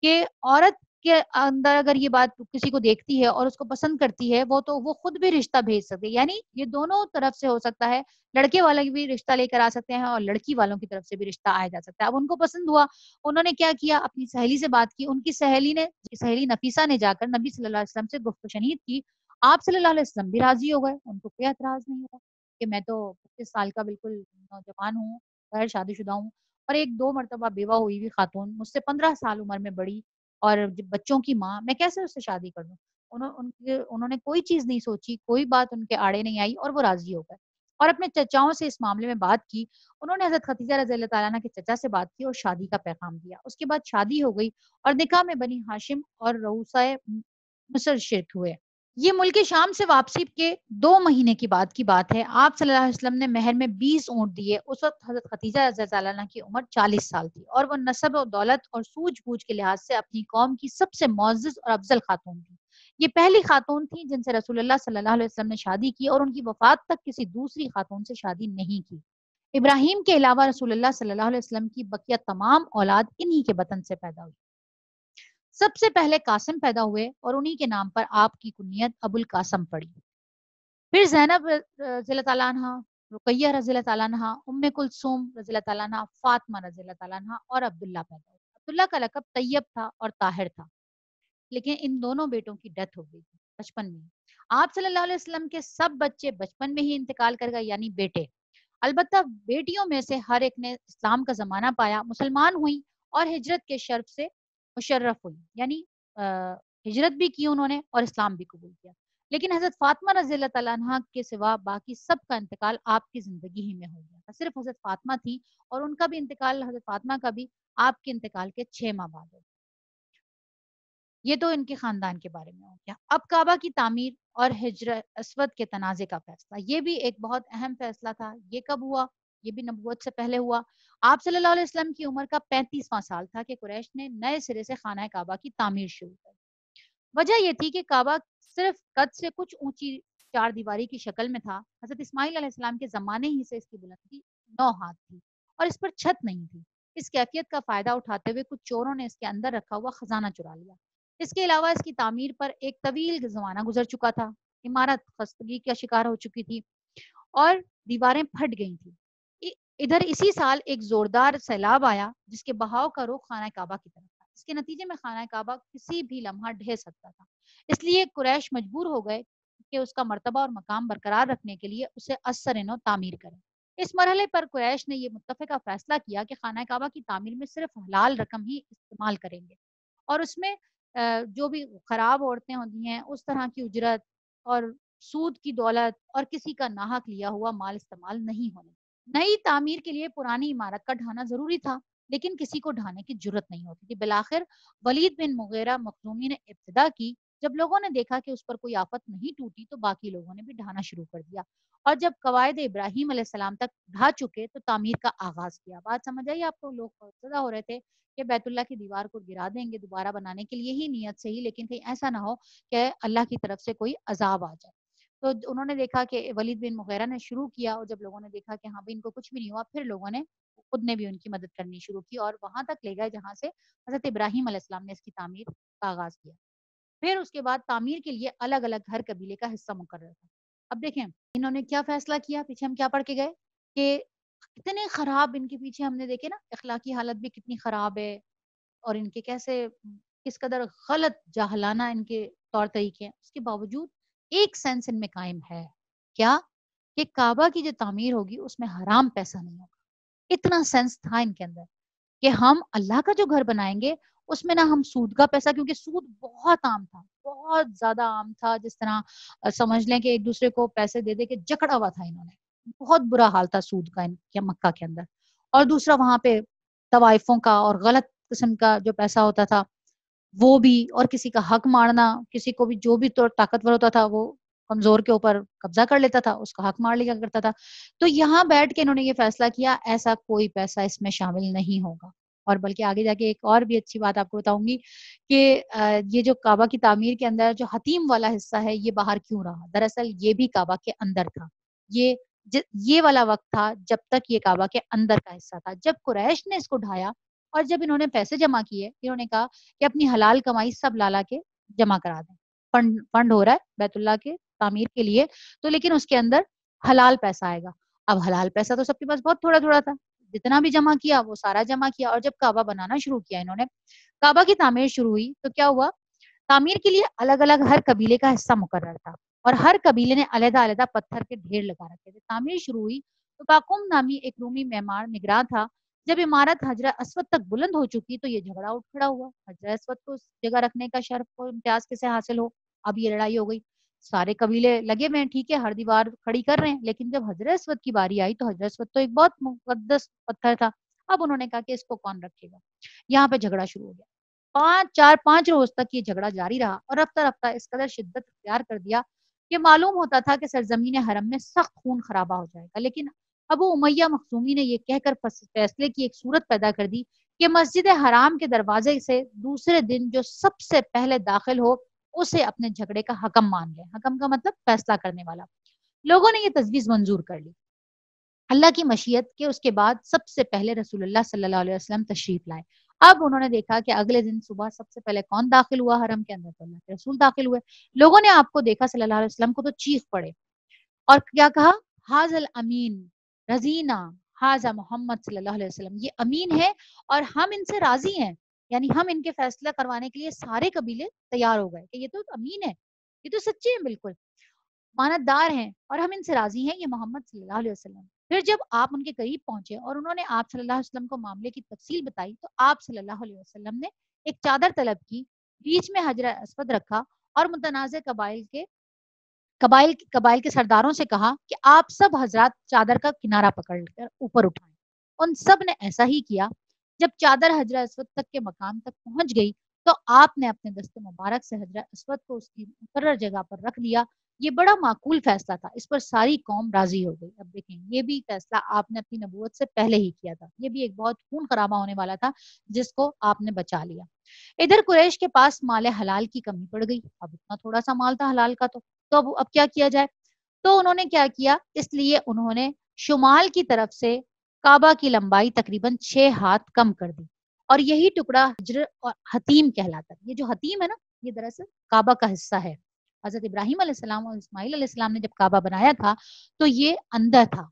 کہ عورت کے اندر اگر یہ بات کسی کو دیکھتی ہے اور اس کو پسند کرتی ہے, وہ خود بھی رشتہ بھیج سکتے, یعنی یہ دونوں طرف سے ہو سکتا ہے. لڑکے والے بھی رشتہ لے کر آ سکتے ہیں اور لڑکی والوں کی طرف سے بھی رشتہ آیا جا سکتا ہے. اب ان کو پسند ہوا, انہوں نے کیا کیا, اپنی سہیلی سے بات کی. ان کی سہیلی نفیسہ نے جا کر نبی صلی اللہ علیہ وسلم سے گفت و شنید کی. آپ صلی اللہ علیہ وسلم بھی راضی ہو گئے, ان کو کوئی اعتراض نہیں ہوا کہ میں تو 25 سال کا بالکل نوجوان ہوں, غیر شادی شدہ ہوں, اور ایک 2 مرتبہ بیوہ ہوئی ہوئی خاتون, مجھ سے 15 سال عمر میں بڑی اور بچوں کی ماں, میں کیسے اس سے شادی کر لوں. انہوں نے کوئی چیز نہیں سوچی, کوئی بات ان کے آڑے نہیں آئی, اور وہ راضی ہو گئے. اور اپنے چچاؤں سے اس معاملے میں بات کی. انہوں نے حضرت خدیجہ رضی اللہ تعالیٰ عنہ کے چچا سے بات کی اور شادی کا پیغام دیا. اس کے بعد شادی ہو گئی, اور نکاح میں بنی ہاشم اور رؤوسہ مصر شرک ہوئے. یہ ملک شام سے واپسی کے 2 مہینے کی بات ہے. آپ صلی اللہ علیہ وسلم نے مہر میں 20 اونٹ دیے. اس وقت حضرت خدیجہ رضی اللہ عنہ کی عمر 40 سال تھی, اور وہ نسب و دولت اور سوجھ بوجھ کے لحاظ سے اپنی قوم کی سب سے معزز اور افضل خاتون تھی. یہ پہلی خاتون تھی جن سے رسول اللہ صلی اللہ علیہ وسلم نے شادی کی, اور ان کی وفات تک کسی دوسری خاتون سے شادی نہیں کی. ابراہیم کے علاوہ رسول اللہ صلی اللہ علیہ وسلم کی بقیہ تمام اولاد انہی کے بطن سے پیدا ہوئی. سب سے پہلے قاسم پیدا ہوئے, اور انہی کے نام پر آپ کی کنیت ابو القاسم پڑی. پھر زینب رضی اللہ تعالیٰ عنہ, رقیہ رضی اللہ تعالیٰ عنہ, ام کلثوم رضی اللہ تعالیٰ عنہ, فاطمہ رضی اللہ تعالیٰ عنہ, اور عبداللہ پیدا ہوئے. عبداللہ کا لقب طیب تھا اور طاہر تھا, لیکن ان دونوں بیٹوں کی ڈیتھ ہو گئی تھی بچپن میں. آپ صلی اللہ علیہ وسلم کے سب بچے بچپن میں ہی انتقال کر گئے, یعنی بیٹے. البتہ بیٹیوں میں سے ہر ایک نے اسلام کا زمانہ پایا, مسلمان ہوئی, اور ہجرت کے شرف سے مشرف ہوئی, یعنی ہجرت بھی کی انہوں نے اور اسلام بھی قبول کیا. لیکن حضرت فاطمہ رضی اللہ تعالیٰ عنہ کے سوا باقی سب کا انتقال آپ کی زندگی ہی میں ہو گیا تھا. صرف حضرت فاطمہ تھی, اور ان کا بھی انتقال, حضرت فاطمہ کا بھی آپ کے انتقال کے 6 ماہ بعد ہو. یہ تو ان کے خاندان کے بارے میں ہو گیا. اب کعبہ کی تعمیر اور حجر اسود کے تنازع کا فیصلہ, یہ بھی ایک بہت اہم فیصلہ تھا. یہ کب ہوا؟ یہ بھی نبوت سے پہلے ہوا. آپ صلی اللہ علیہ وسلم کی عمر کا 35واں سال تھا کہ قریش نے نئے سرے سے خانہ کعبہ کی تعمیر شروع کی. وجہ یہ تھی کہ کعبہ صرف قد سے کچھ اونچی 4 دیواری کی شکل میں تھا. حضرت اسماعیل علیہ السلام کے زمانے ہی سے اس کی بلندی 9 ہاتھ تھی, اور اس پر چھت نہیں تھی. اس کیفیت کا فائدہ اٹھاتے ہوئے کچھ چوروں نے اس کے اندر رکھا ہوا خزانہ چرا لیا. اس کے علاوہ اس کی تعمیر پر ایک طویل زمانہ گزر چکا تھا. عمارت خستگی کا شکار ہو چکی تھی, اور دیواریں پھٹ گئی تھیں. ادھر اسی سال ایک زوردار سیلاب آیا, جس کے بہاؤ کا رخ خانہ کعبہ کی طرف تھا. اس کے نتیجے میں خانہ کعبہ کسی بھی لمحہ ڈھہ سکتا تھا. اس لیے قریش مجبور ہو گئے کہ اس کا مرتبہ اور مقام برقرار رکھنے کے لیے اسے ازسر نو تعمیر کریں. اس مرحلے پر قریش نے یہ متفقہ فیصلہ کیا کہ خانہ کعبہ کی تعمیر میں صرف حلال رقم ہی استعمال کریں گے, اور اس میں جو بھی خراب عورتیں ہوتی ہیں اس طرح کی اجرت اور سود کی دولت اور کسی کا ناحق لیا ہوا مال استعمال نہیں ہونے. نئی تعمیر کے لیے پرانی عمارت کا ڈھانا ضروری تھا, لیکن کسی کو ڈھانے کی جرت نہیں ہوتی تھی. بالآخر ولید بن مغیرہ مخزومی نے ابتدا کی جب لوگوں نے دیکھا کہ اس پر کوئی آفت نہیں ٹوٹی تو باقی لوگوں نے بھی ڈھانا شروع کر دیا، اور جب قواعد ابراہیم علیہ السلام تک ڈھا چکے تو تعمیر کا آغاز کیا۔ بات سمجھ آئی آپ کو؟ لوگ خوفزدہ ہو رہے تھے کہ بیت اللہ کی دیوار کو گرا دیں گے دوبارہ بنانے کے لیے ہی نیت سے ہی، لیکن کہیں ایسا نہ ہو کہ اللہ کی طرف سے کوئی عذاب آ جائے۔ تو انہوں نے دیکھا کہ ولید بن مغیرہ نے شروع کیا، اور جب لوگوں نے دیکھا کہ ہاں بھائی ان کو کچھ بھی نہیں ہوا، پھر لوگوں نے خود نے بھی ان کی مدد کرنی شروع کی اور وہاں تک لے گئے جہاں سے حضرت ابراہیم علیہ السلام نے اس کی تعمیر کا آغاز کیا۔ پھر اس کے بعد تعمیر کے لیے الگ الگ ہر قبیلے کا حصہ مقرر تھا۔ اب دیکھیں انہوں نے کیا فیصلہ کیا، پیچھے ہم کیا پڑھ کے گئے کہ کتنے خراب ان کے پیچھے ہم نے دیکھے نا، اخلاقی حالت بھی کتنی خراب ہے، اور ان کے کیسے کس قدر غلط جاہلانہ ان کے طور طریقے ہیں، اس کے باوجود ایک سینس ان میں قائم ہے، کیا کہ کعبہ کی جو تعمیر ہوگی اس میں حرام پیسہ نہیں ہوگا۔ اتنا سینس تھا ان کے اندر کہ ہم اللہ کا جو گھر بنائیں گے اس میں نہ ہم سود کا پیسہ، کیونکہ سود بہت عام تھا، بہت زیادہ عام تھا، جس طرح سمجھ لیں کہ ایک دوسرے کو پیسے دے دے کے جکڑا ہوا تھا انہوں نے، بہت برا حال تھا سود کا ان کے مکہ کے اندر۔ اور دوسرا وہاں پہ طوائفوں کا اور غلط قسم کا جو پیسہ ہوتا تھا وہ بھی، اور کسی کا حق مارنا، کسی کو بھی جو بھی تو طاقتور ہوتا تھا وہ کمزور کے اوپر قبضہ کر لیتا تھا، اس کا حق مار لیا کرتا تھا۔ تو یہاں بیٹھ کے انہوں نے یہ فیصلہ کیا ایسا کوئی پیسہ اس میں شامل نہیں ہوگا، اور بلکہ آگے جا کے ایک اور بھی اچھی بات آپ کو بتاؤں گی کہ یہ جو کعبہ کی تعمیر کے اندر جو حتیم والا حصہ ہے یہ باہر کیوں رہا، دراصل یہ بھی کعبہ کے اندر تھا۔ یہ یہ والا وقت تھا جب تک یہ کعبہ کے اندر کا حصہ تھا۔ جب قریش نے اس کو ڈھایا اور جب انہوں نے پیسے جمع کیے، انہوں نے کہا کہ اپنی حلال کمائی سب لالا کے جمع کرا دیں، فنڈ ہو رہا ہے بیت اللہ کے تعمیر کے لیے، تو لیکن اس کے اندر حلال پیسہ آئے گا۔ اب حلال پیسہ تو سب کے پاس بہت تھوڑا تھوڑا تھا، جتنا بھی جمع کیا وہ سارا جمع کیا، اور جب کعبہ بنانا شروع کیا انہوں نے، کعبہ کی تعمیر شروع ہوئی تو کیا ہوا، تعمیر کے لیے الگ الگ ہر قبیلے کا حصہ مقرر تھا، اور ہر قبیلے نے علیحدہ علیحدہ پتھر کے ڈھیر لگا رکھے تھے۔ تعمیر شروع ہوئی تو باقوم نامی ایک رومی معمار نگراں تھا۔ جب عمارت حجرہ اسود تک بلند ہو چکی تو یہ جھگڑا اٹھ کھڑا ہوا، حجرہ اسود کو اس جگہ رکھنے کا شرف اور امتیاز کسے حاصل ہو۔ اب یہ لڑائی ہو گئی، سارے قبیلے لگے ہوئے ہیں، ٹھیک ہے ہر دیوار کھڑی کر رہے ہیں، لیکن جب حجرہ اسود کی باری آئی تو حجرہ اسود تو ایک بہت مقدس پتھر تھا۔ اب انہوں نے کہا کہ اس کو کون رکھے گا، یہاں پہ جھگڑا شروع ہو گیا۔ 5 روز تک یہ جھگڑا جاری رہا، اور رفتہ رفتہ اس قدر شدت اختیار کر دیا کہ معلوم ہوتا تھا کہ سرزمین حرم میں سخت خون خرابہ ہو جائے گا۔ لیکن ابو امیہ مخزومی نے یہ کہہ کر فیصلے کی ایک صورت پیدا کر دی کہ مسجد حرام کے دروازے سے دوسرے دن جو سب سے پہلے داخل ہو اسے اپنے جھگڑے کا حکم مان لے۔ حکم کا مطلب فیصلہ کرنے والا۔ لوگوں نے یہ تجویز منظور کر لی اللہ کی مشیت کے، اس کے بعد سب سے پہلے رسول اللہ صلی اللہ علیہ وسلم تشریف لائے۔ اب انہوں نے دیکھا کہ اگلے دن صبح سب سے پہلے کون داخل ہوا حرم کے اندر، تو اللہ کے رسول داخل ہوئے۔ لوگوں نے آپ کو دیکھا صلی اللہ علیہ وسلم کو تو چیخ پڑے اور کیا کہا، حاض الامین رضینا، حاضا محمد صلی اللہ علیہ وسلم، یہ امین ہے اور ہم ان سے راضی ہیں، یعنی ہم ان کے فیصلہ کروانے کے لیے سارے قبیلے تیار ہو گئے کہ یہ تو امین ہے، یہ تو سچے ہیں، بالکل مانت دار ہیں اور ہم ان سے راضی ہیں، یہ محمد صلی اللہ علیہ وسلم۔ پھر جب آپ ان کے قریب پہنچے اور انہوں نے آپ صلی اللہ علیہ وسلم کو معاملے کی تفصیل بتائی تو آپ صلی اللہ علیہ وسلم نے ایک چادر طلب کی، بیچ میں حجر اسود رکھا اور متنازع قبائل کے سرداروں سے کہا کہ آپ سب حضرات چادر کا کنارہ پکڑ کر اوپر اٹھائیں۔ ان سب نے ایسا ہی کیا۔ جب چادر حجر اسود تک کے مقام تک پہنچ گئی تو آپ نے اپنے دست مبارک سے حجر اسود کو اس کی مقرر جگہ پر رکھ دیا۔ یہ بڑا معقول فیصلہ تھا، اس پر ساری قوم راضی ہو گئی۔ اب دیکھیں یہ بھی فیصلہ آپ نے اپنی نبوت سے پہلے ہی کیا تھا، یہ بھی ایک بہت خون خرابہ ہونے والا تھا جس کو آپ نے بچا لیا۔ ادھر قریش کے پاس مال حلال کی کمی پڑ گئی، اب اتنا تھوڑا سا مال تھا حلال کا، تو اب کیا کیا جائے؟ تو انہوں نے کیا کیا، اس لیے انہوں نے شمال کی طرف سے کعبہ کی لمبائی تقریباً 6 ہاتھ کم کر دی، اور یہی ٹکڑا حجر اور حتیم کہلاتا ہے۔ یہ جو حتیم ہے نا، یہ دراصل کعبہ کا حصہ ہے۔ حضرت ابراہیم علیہ السلام اور اسماعیل علیہ السلام نے جب کعبہ بنایا تھا تو یہ اندر تھا۔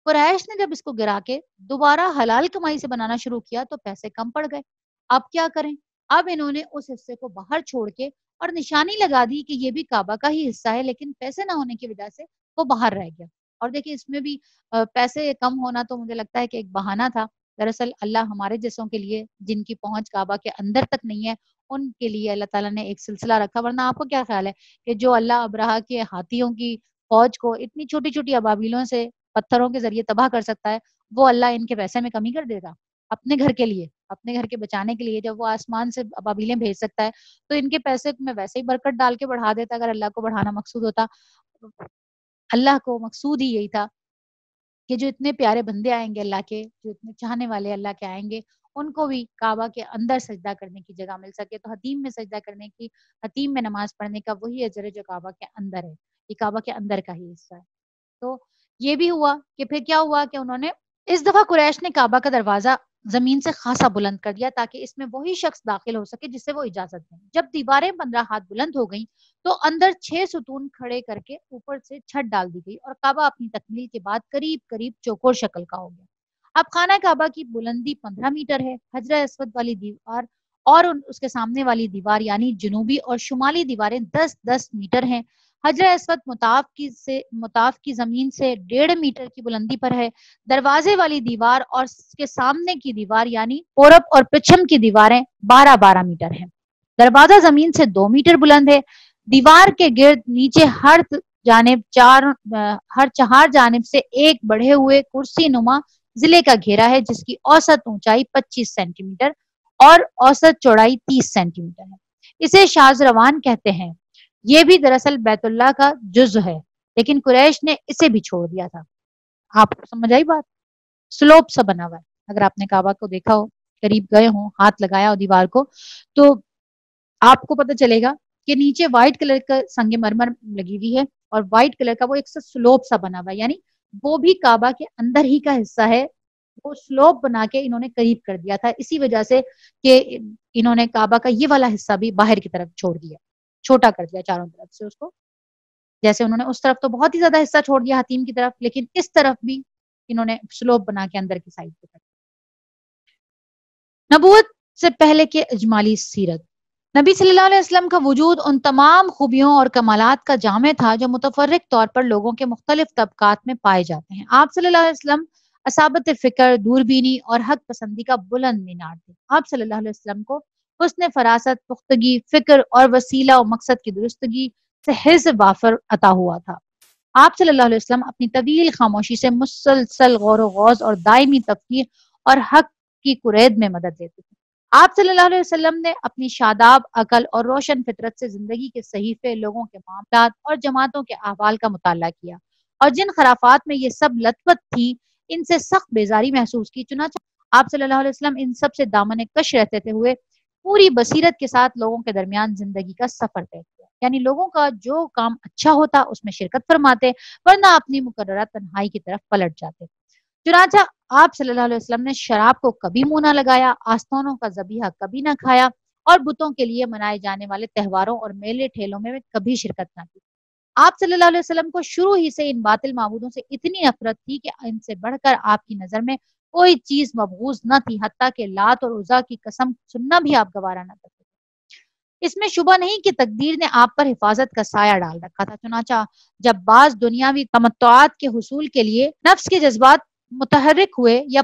قریش نے جب اس کو گرا کے دوبارہ حلال کمائی سے بنانا شروع کیا تو پیسے کم پڑ گئے۔ اب کیا کریں؟ اب انہوں نے اس حصے کو باہر چھوڑ کے اور نشانی لگا دی کہ یہ بھی کعبہ کا ہی حصہ ہے، لیکن پیسے نہ ہونے کی وجہ سے وہ باہر رہ گیا۔ اور دیکھیں اس میں بھی پیسے کم ہونا تو مجھے لگتا ہے کہ ایک بہانہ تھا۔ دراصل اللہ ہمارے جیسوں کے لیے جن کی پہنچ کعبہ کے اندر تک نہیں ہے ان کے لیے اللہ تعالیٰ نے ایک سلسلہ رکھا، ورنہ آپ کو کیا خیال ہے کہ جو اللہ ابرہہ کے ہاتھیوں کی فوج کو اتنی چھوٹی چھوٹی ابابیلوں سے پتھروں کے ذریعے تباہ کر سکتا ہے، وہ اللہ ان کے پیسے میں کمی کر دے گا؟ اپنے گھر کے لیے، اپنے گھر کے بچانے کے لیے. جب وہ آسمان سے ابابیلیں بھیج سکتا ہے تو ان کے پیسے میں ویسے ہی برکت ڈال کے بڑھا دیتا اگر اللہ کو بڑھانا مقصود ہوتا. اللہ کو مقصود ہی یہی تھا کہ جو اتنے پیارے بندے آئیں گے اللہ کے، جو اتنے چاہنے والے اللہ کے آئیں گے، ان کو بھی کعبہ کے اندر سجدہ کرنے کی جگہ مل سکے. تو حتیم میں سجدہ کرنے کی، حتیم میں نماز پڑھنے کا وہی اجر ہے جو کعبہ کے اندر ہے. یہ کعبہ کے اندر کا ہی حصہ ہے. تو یہ بھی ہوا کہ پھر کیا ہوا کہ انہوں نے اس دفعہ قریش نے کعبہ کا دروازہ زمین سے خاصا بلند کر دیا تاکہ اس میں وہی شخص داخل ہو سکے جس سے وہ اجازت دیں. جب دیواریں 15 ہاتھ بلند ہو گئیں تو اندر 6 ستون کھڑے کر کے اوپر سے چھت ڈال دی گئی اور کعبہ اپنی تکمیل کے بعد قریب قریب چوکور شکل کا ہو گیا. اب خانہ کعبہ کی بلندی 15 میٹر ہے. حجر اسود والی دیوار اور اس کے سامنے والی دیوار یعنی جنوبی اور شمالی دیواریں 10-10 میٹر ہیں. حجر اسود مطاف کی زمین سے 1.5 میٹر کی بلندی پر ہے. دروازے والی دیوار اور اس کے سامنے کی دیوار یعنی پورب اور پچھم کی دیواریں 12-12 میٹر ہیں. دروازہ زمین سے 2 میٹر بلند ہے. دیوار کے گرد نیچے ہر چہار جانب سے ایک بڑھے ہوئے کرسی نما ضلع کا گھیرا ہے جس کی اوسط اونچائی 25 سینٹی میٹر اور اوسط چوڑائی 30 سینٹی میٹر ہے. اسے شاذروان کہتے ہیں. یہ بھی دراصل بیت اللہ کا جزء ہے لیکن قریش نے اسے بھی چھوڑ دیا تھا. آپ کو سمجھ آئی بات؟ سلوپ سا بنا ہوا ہے. اگر آپ نے کعبہ کو دیکھا ہو، قریب گئے ہوں، ہاتھ لگایا ہو دیوار کو، تو آپ کو پتہ چلے گا کہ نیچے وائٹ کلر کا سنگ مرمر لگی ہوئی ہے اور وائٹ کلر کا وہ ایک سلوپ سا بنا ہوا ہے. یعنی وہ بھی کعبہ کے اندر ہی کا حصہ ہے. وہ سلوپ بنا کے انہوں نے قریب کر دیا تھا اسی وجہ سے کہ انہوں نے کعبہ کا یہ والا حصہ بھی باہر کی طرف چھوڑ دیا، چھوٹا کر دیا چاروں طرف سے اس کو. جیسے انہوں نے اس طرف تو بہت ہی زیادہ حصہ چھوڑ دیا حتیم کی طرف، لیکن اس طرف بھی انہوں نے سلوپ بنا کے اندر کی سائڈ پہ کر دیا. نبوت سے پہلے کے اجمالی سیرت. نبی صلی اللہ علیہ وسلم کا وجود ان تمام خوبیوں اور کمالات کا جامع تھا جو متفرق طور پر لوگوں کے مختلف طبقات میں پائے جاتے ہیں. آپ صلی اللہ علیہ وسلم اصابت فکر، دوربینی اور حق پسندی کا بلند مینار تھے. آپ صلی اللہ علیہ وسلم کو حسن فراست، پختگی فکر اور وسیلہ و مقصد کی درستگی سے حرص وافر عطا ہوا تھا. آپ صلی اللہ علیہ وسلم اپنی طویل خاموشی سے مسلسل غور و غوض اور دائمی تفکیر اور حق کی کرید میں مدد دیتے تھے. آپ صلی اللہ علیہ وسلم نے اپنی شاداب عقل اور روشن فطرت سے زندگی کے صحیفے، لوگوں کے معاملات اور جماعتوں کے احوال کا مطالعہ کیا اور جن خرافات میں یہ سب لطفت تھی ان سے سخت بیزاری محسوس کی. چنانچہ آپ صلی اللہ علیہ وسلم ان سب سے دامن کش رہتے تھے ہوئے پوری بصیرت کے ساتھ لوگوں کے درمیان زندگی کا سفر طے کیا. یعنی لوگوں کا جو کام اچھا ہوتا اس میں شرکت فرماتے ورنہ اپنی مقررہ تنہائی کی طرف پلٹ جاتے. چنانچہ آپ صلی اللہ علیہ وسلم نے شراب کو کبھی منہ نہ لگایا، آستانوں کا ذبیحہ کبھی نہ کھایا اور بتوں کے لیے منائے جانے والے تہواروں اور میلے ٹھیلوں میں کبھی شرکت نہ کی. آپ صلی اللہ علیہ وسلم کو شروع ہی سے ان باطل معبودوں سے اتنی نفرت تھی کہ ان سے بڑھ کر آپ کی نظر میں کوئی چیز مبغوض نہ تھی، حتیٰ کہ لات اور عزا کی قسم سننا بھی آپ گوارا نہ کرتے. اس میں شبہ نہیں کہ تقدیر نے آپ پر حفاظت کا سایہ ڈال رکھا تھا. چنانچہ جب بعض دنیاوی تمتعات کے حصول کے لیے نفس کے جذبات متحرک ہوئے یا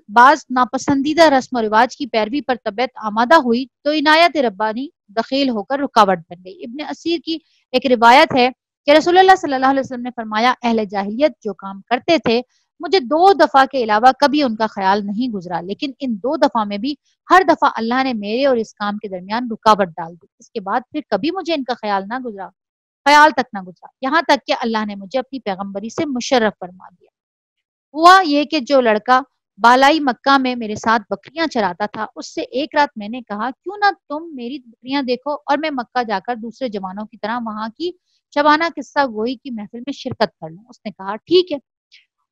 بعض ناپسندیدہ رسم و رواج کی پیروی پر طبیعت آمادہ ہوئی تو عنایت ربانی دخیل ہو کر رکاوٹ بن گئی. ابن اسیر کی ایک روایت ہے کہ رسول اللہ صلی اللہ علیہ وسلم نے فرمایا، اہل جاہلیت جو کام کرتے تھے مجھے 2 دفعہ کے علاوہ کبھی ان کا خیال نہیں گزرا، لیکن ان 2 دفعہ میں بھی ہر دفعہ اللہ نے میرے اور اس کام کے درمیان رکاوٹ ڈال دی. اس کے بعد پھر کبھی مجھے ان کا خیال تک نہ گزرا، یہاں تک کہ اللہ نے مجھے اپنی پیغمبری سے مشرف فرما دیا. ہوا یہ کہ جو لڑکا بالائی مکہ میں میرے ساتھ بکریاں چراتا تھا اس سے ایک رات میں نے کہا کیوں نہ تم میری بکریاں دیکھو اور میں مکہ جا کر دوسرے جوانوں کی طرح وہاں کی شبانہ قصہ گوئی کی محفل میں شرکت کر لوں. اس نے کہا ٹھیک ہے.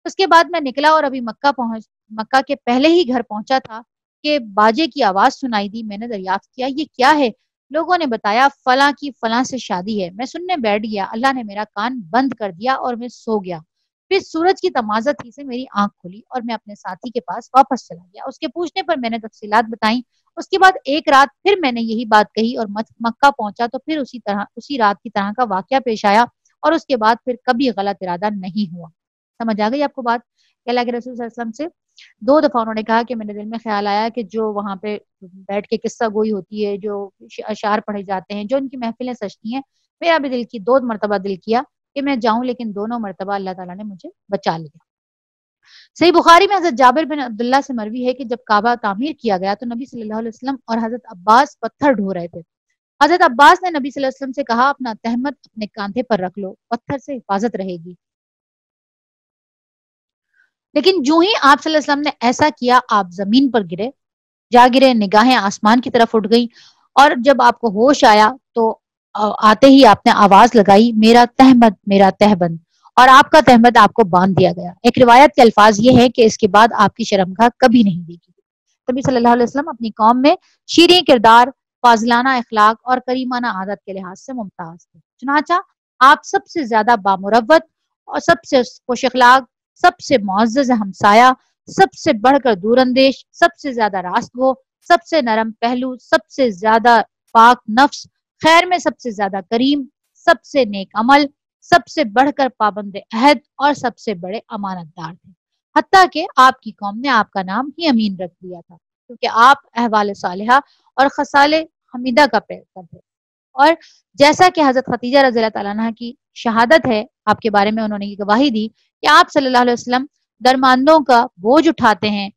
اس کے بعد میں نکلا اور ابھی مکہ کے پہلے ہی گھر پہنچا تھا کہ باجے کی آواز سنائی دی. میں نے دریافت کیا یہ کیا ہے؟ لوگوں نے بتایا فلاں کی فلاں سے شادی ہے. میں سننے بیٹھ گیا. اللہ نے میرا کان بند کر دیا اور میں سو گیا. پھر سورج کی تمازت ہی سے میری آنکھ کھلی اور میں اپنے ساتھی کے پاس واپس چلا گیا. اس کے پوچھنے پر میں نے تفصیلات بتائیں. اس کے بعد ایک رات پھر میں نے یہی بات کہی اور مکہ پہنچا تو پھر اسی رات کی طرح کا واقعہ پیش آیا اور اس کے بعد پھر کبھی غلط ارادہ نہیں ہوا. سمجھ آ گئی آپ کو بات؟ کہ اللہ کے رسول صلی اللہ علیہ وسلم سے 2 دفعہ انہوں نے کہا کہ میرے دل میں خیال آیا کہ جو وہاں پہ بیٹھ کے قصہ گوئی ہوتی ہے، جو اشعار پڑھے جاتے ہیں، جو ان کی محفلیں سجتی ہیں، میرا بھی 2 مرتبہ دل کیا کہ میں جاؤں، لیکن دونوں مرتبہ اللہ تعالیٰ نے مجھے بچا لیا. صحیح بخاری میں حضرت جابر بن عبداللہ سے مروی ہے کہ جب کعبہ تعمیر کیا گیا تو نبی صلی اللہ علیہ وسلم اور حضرت عباس پتھر ڈھو رہے تھے. حضرت عباس نے نبی صلی اللہ علیہ وسلم سے کہا اپنا تہمت اپنے کاندھے پر رکھ لو، پتھر سے حفاظت رہے گی. لیکن جو ہی آپ صلی اللہ علیہ وسلم نے ایسا کیا آپ زمین پر جا گرے، نگاہیں آسمان کی طرف اٹھ گئیں، اور جب آپ کو ہوش آیا تو آتے ہی آپ نے آواز لگائی میرا تہمت میرا تہبند، اور آپ کا تہمت آپ کو باندھ دیا گیا. ایک روایت کے الفاظ یہ ہے کہ اس کے بعد آپ کی شرمگاہ کبھی نہیں دیکھی. نبی صلی اللہ علیہ وسلم اپنی قوم میں شیریں کردار، فاضلانہ اخلاق اور کریمانہ عادت کے لحاظ سے ممتاز تھے. چنانچہ آپ سب سے زیادہ بامروت اور سب سے خوش اخلاق، سب سے معزز ہمسایہ، سب سے بڑھ کر دور اندیش، سب سے زیادہ راست گو، سب سے نرم پہلو، سب سے زیادہ پاک نفس، خیر میں سب سے زیادہ کریم، سب سے نیک عمل، سب سے بڑھ کر پابند عہد اور سب سے بڑے امانت دار تھے. حتیٰ کہ آپ کی قوم نے آپ کا نام ہی امین رکھ دیا تھا کیونکہ آپ احوال صالحہ اور خصال حمیدہ کا پیکر تھے. اور جیسا کہ حضرت خدیجہ رضی اللہ تعالیٰ عنہ کی شہادت ہے، آپ کے بارے میں انہوں نے یہ گواہی دی کہ آپ صلی اللہ علیہ وسلم درماندوں کا بوجھ اٹھاتے ہیں،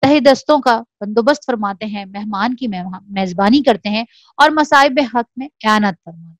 تہ دستوں کا بندوبست فرماتے ہیں، مہمان کی میزبانی کرتے ہیں اور مصائب حق میں اعانت فرماتے ہیں.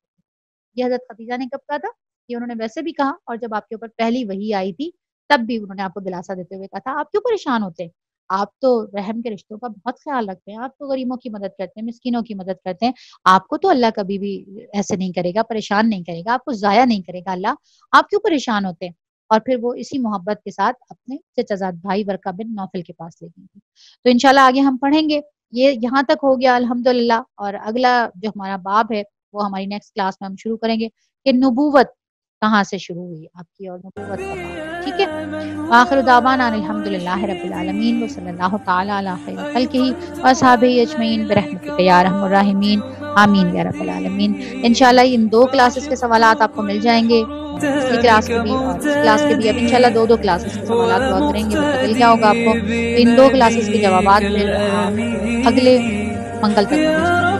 یہ حضرت خدیجہ نے کب کہا تھا؟ یہ انہوں نے ویسے بھی کہا، اور جب آپ کے اوپر پہلی وحی آئی تھی تب بھی انہوں نے آپ کو دلاسا دیتے ہوئے کہا تھا آپ کیوں پریشان ہوتے ہیں، آپ تو رحم کے رشتوں کا بہت خیال رکھتے ہیں، آپ تو غریبوں کی مدد کرتے ہیں، مسکینوں کی مدد کرتے ہیں، آپ کو تو اللہ کبھی بھی ایسے نہیں کرے گا، پریشان نہیں کرے گا، آپ کو ضائع نہیں کرے گا اللہ، آپ کیوں پریشان ہوتے ہیں. اور پھر وہ اسی محبت کے ساتھ اپنے چچا زاد بھائی ورقہ بن نوفل کے پاس لے گئی تھی. تو انشاءاللہ آگے ہم پڑھیں گے. یہ یہاں تک ہو گیا الحمدللہ، اور اگلا جو ہمارا باب ہے وہ ہماری نیکسٹ کلاس میں ہم شروع کریں گے کہ نبوت کہاں سے شروع ہوئی آپ کی اور نبوت کا باب. ٹھیک ہے. آخر دعوانا الحمدللہ رب العالمین وصلی اللہ تعالی علی خیر خلقہ واصحابہ اجمعین برحمتک یا ارحم الراحمین آمین یا رب العالمین. انشاءاللہ ان 2 کلاسز کے سوالات آپ کو مل جائیں گے، پچھلی کلاس کے بھی اور اس کلاس کے بھی. اب انشاءاللہ 2 کلاسز کے سوالات ہوا کریں گے، تو مل گیا ہوگا آپ کو. تو ان 2 کلاسز کے جوابات پھر اگلے منگل تک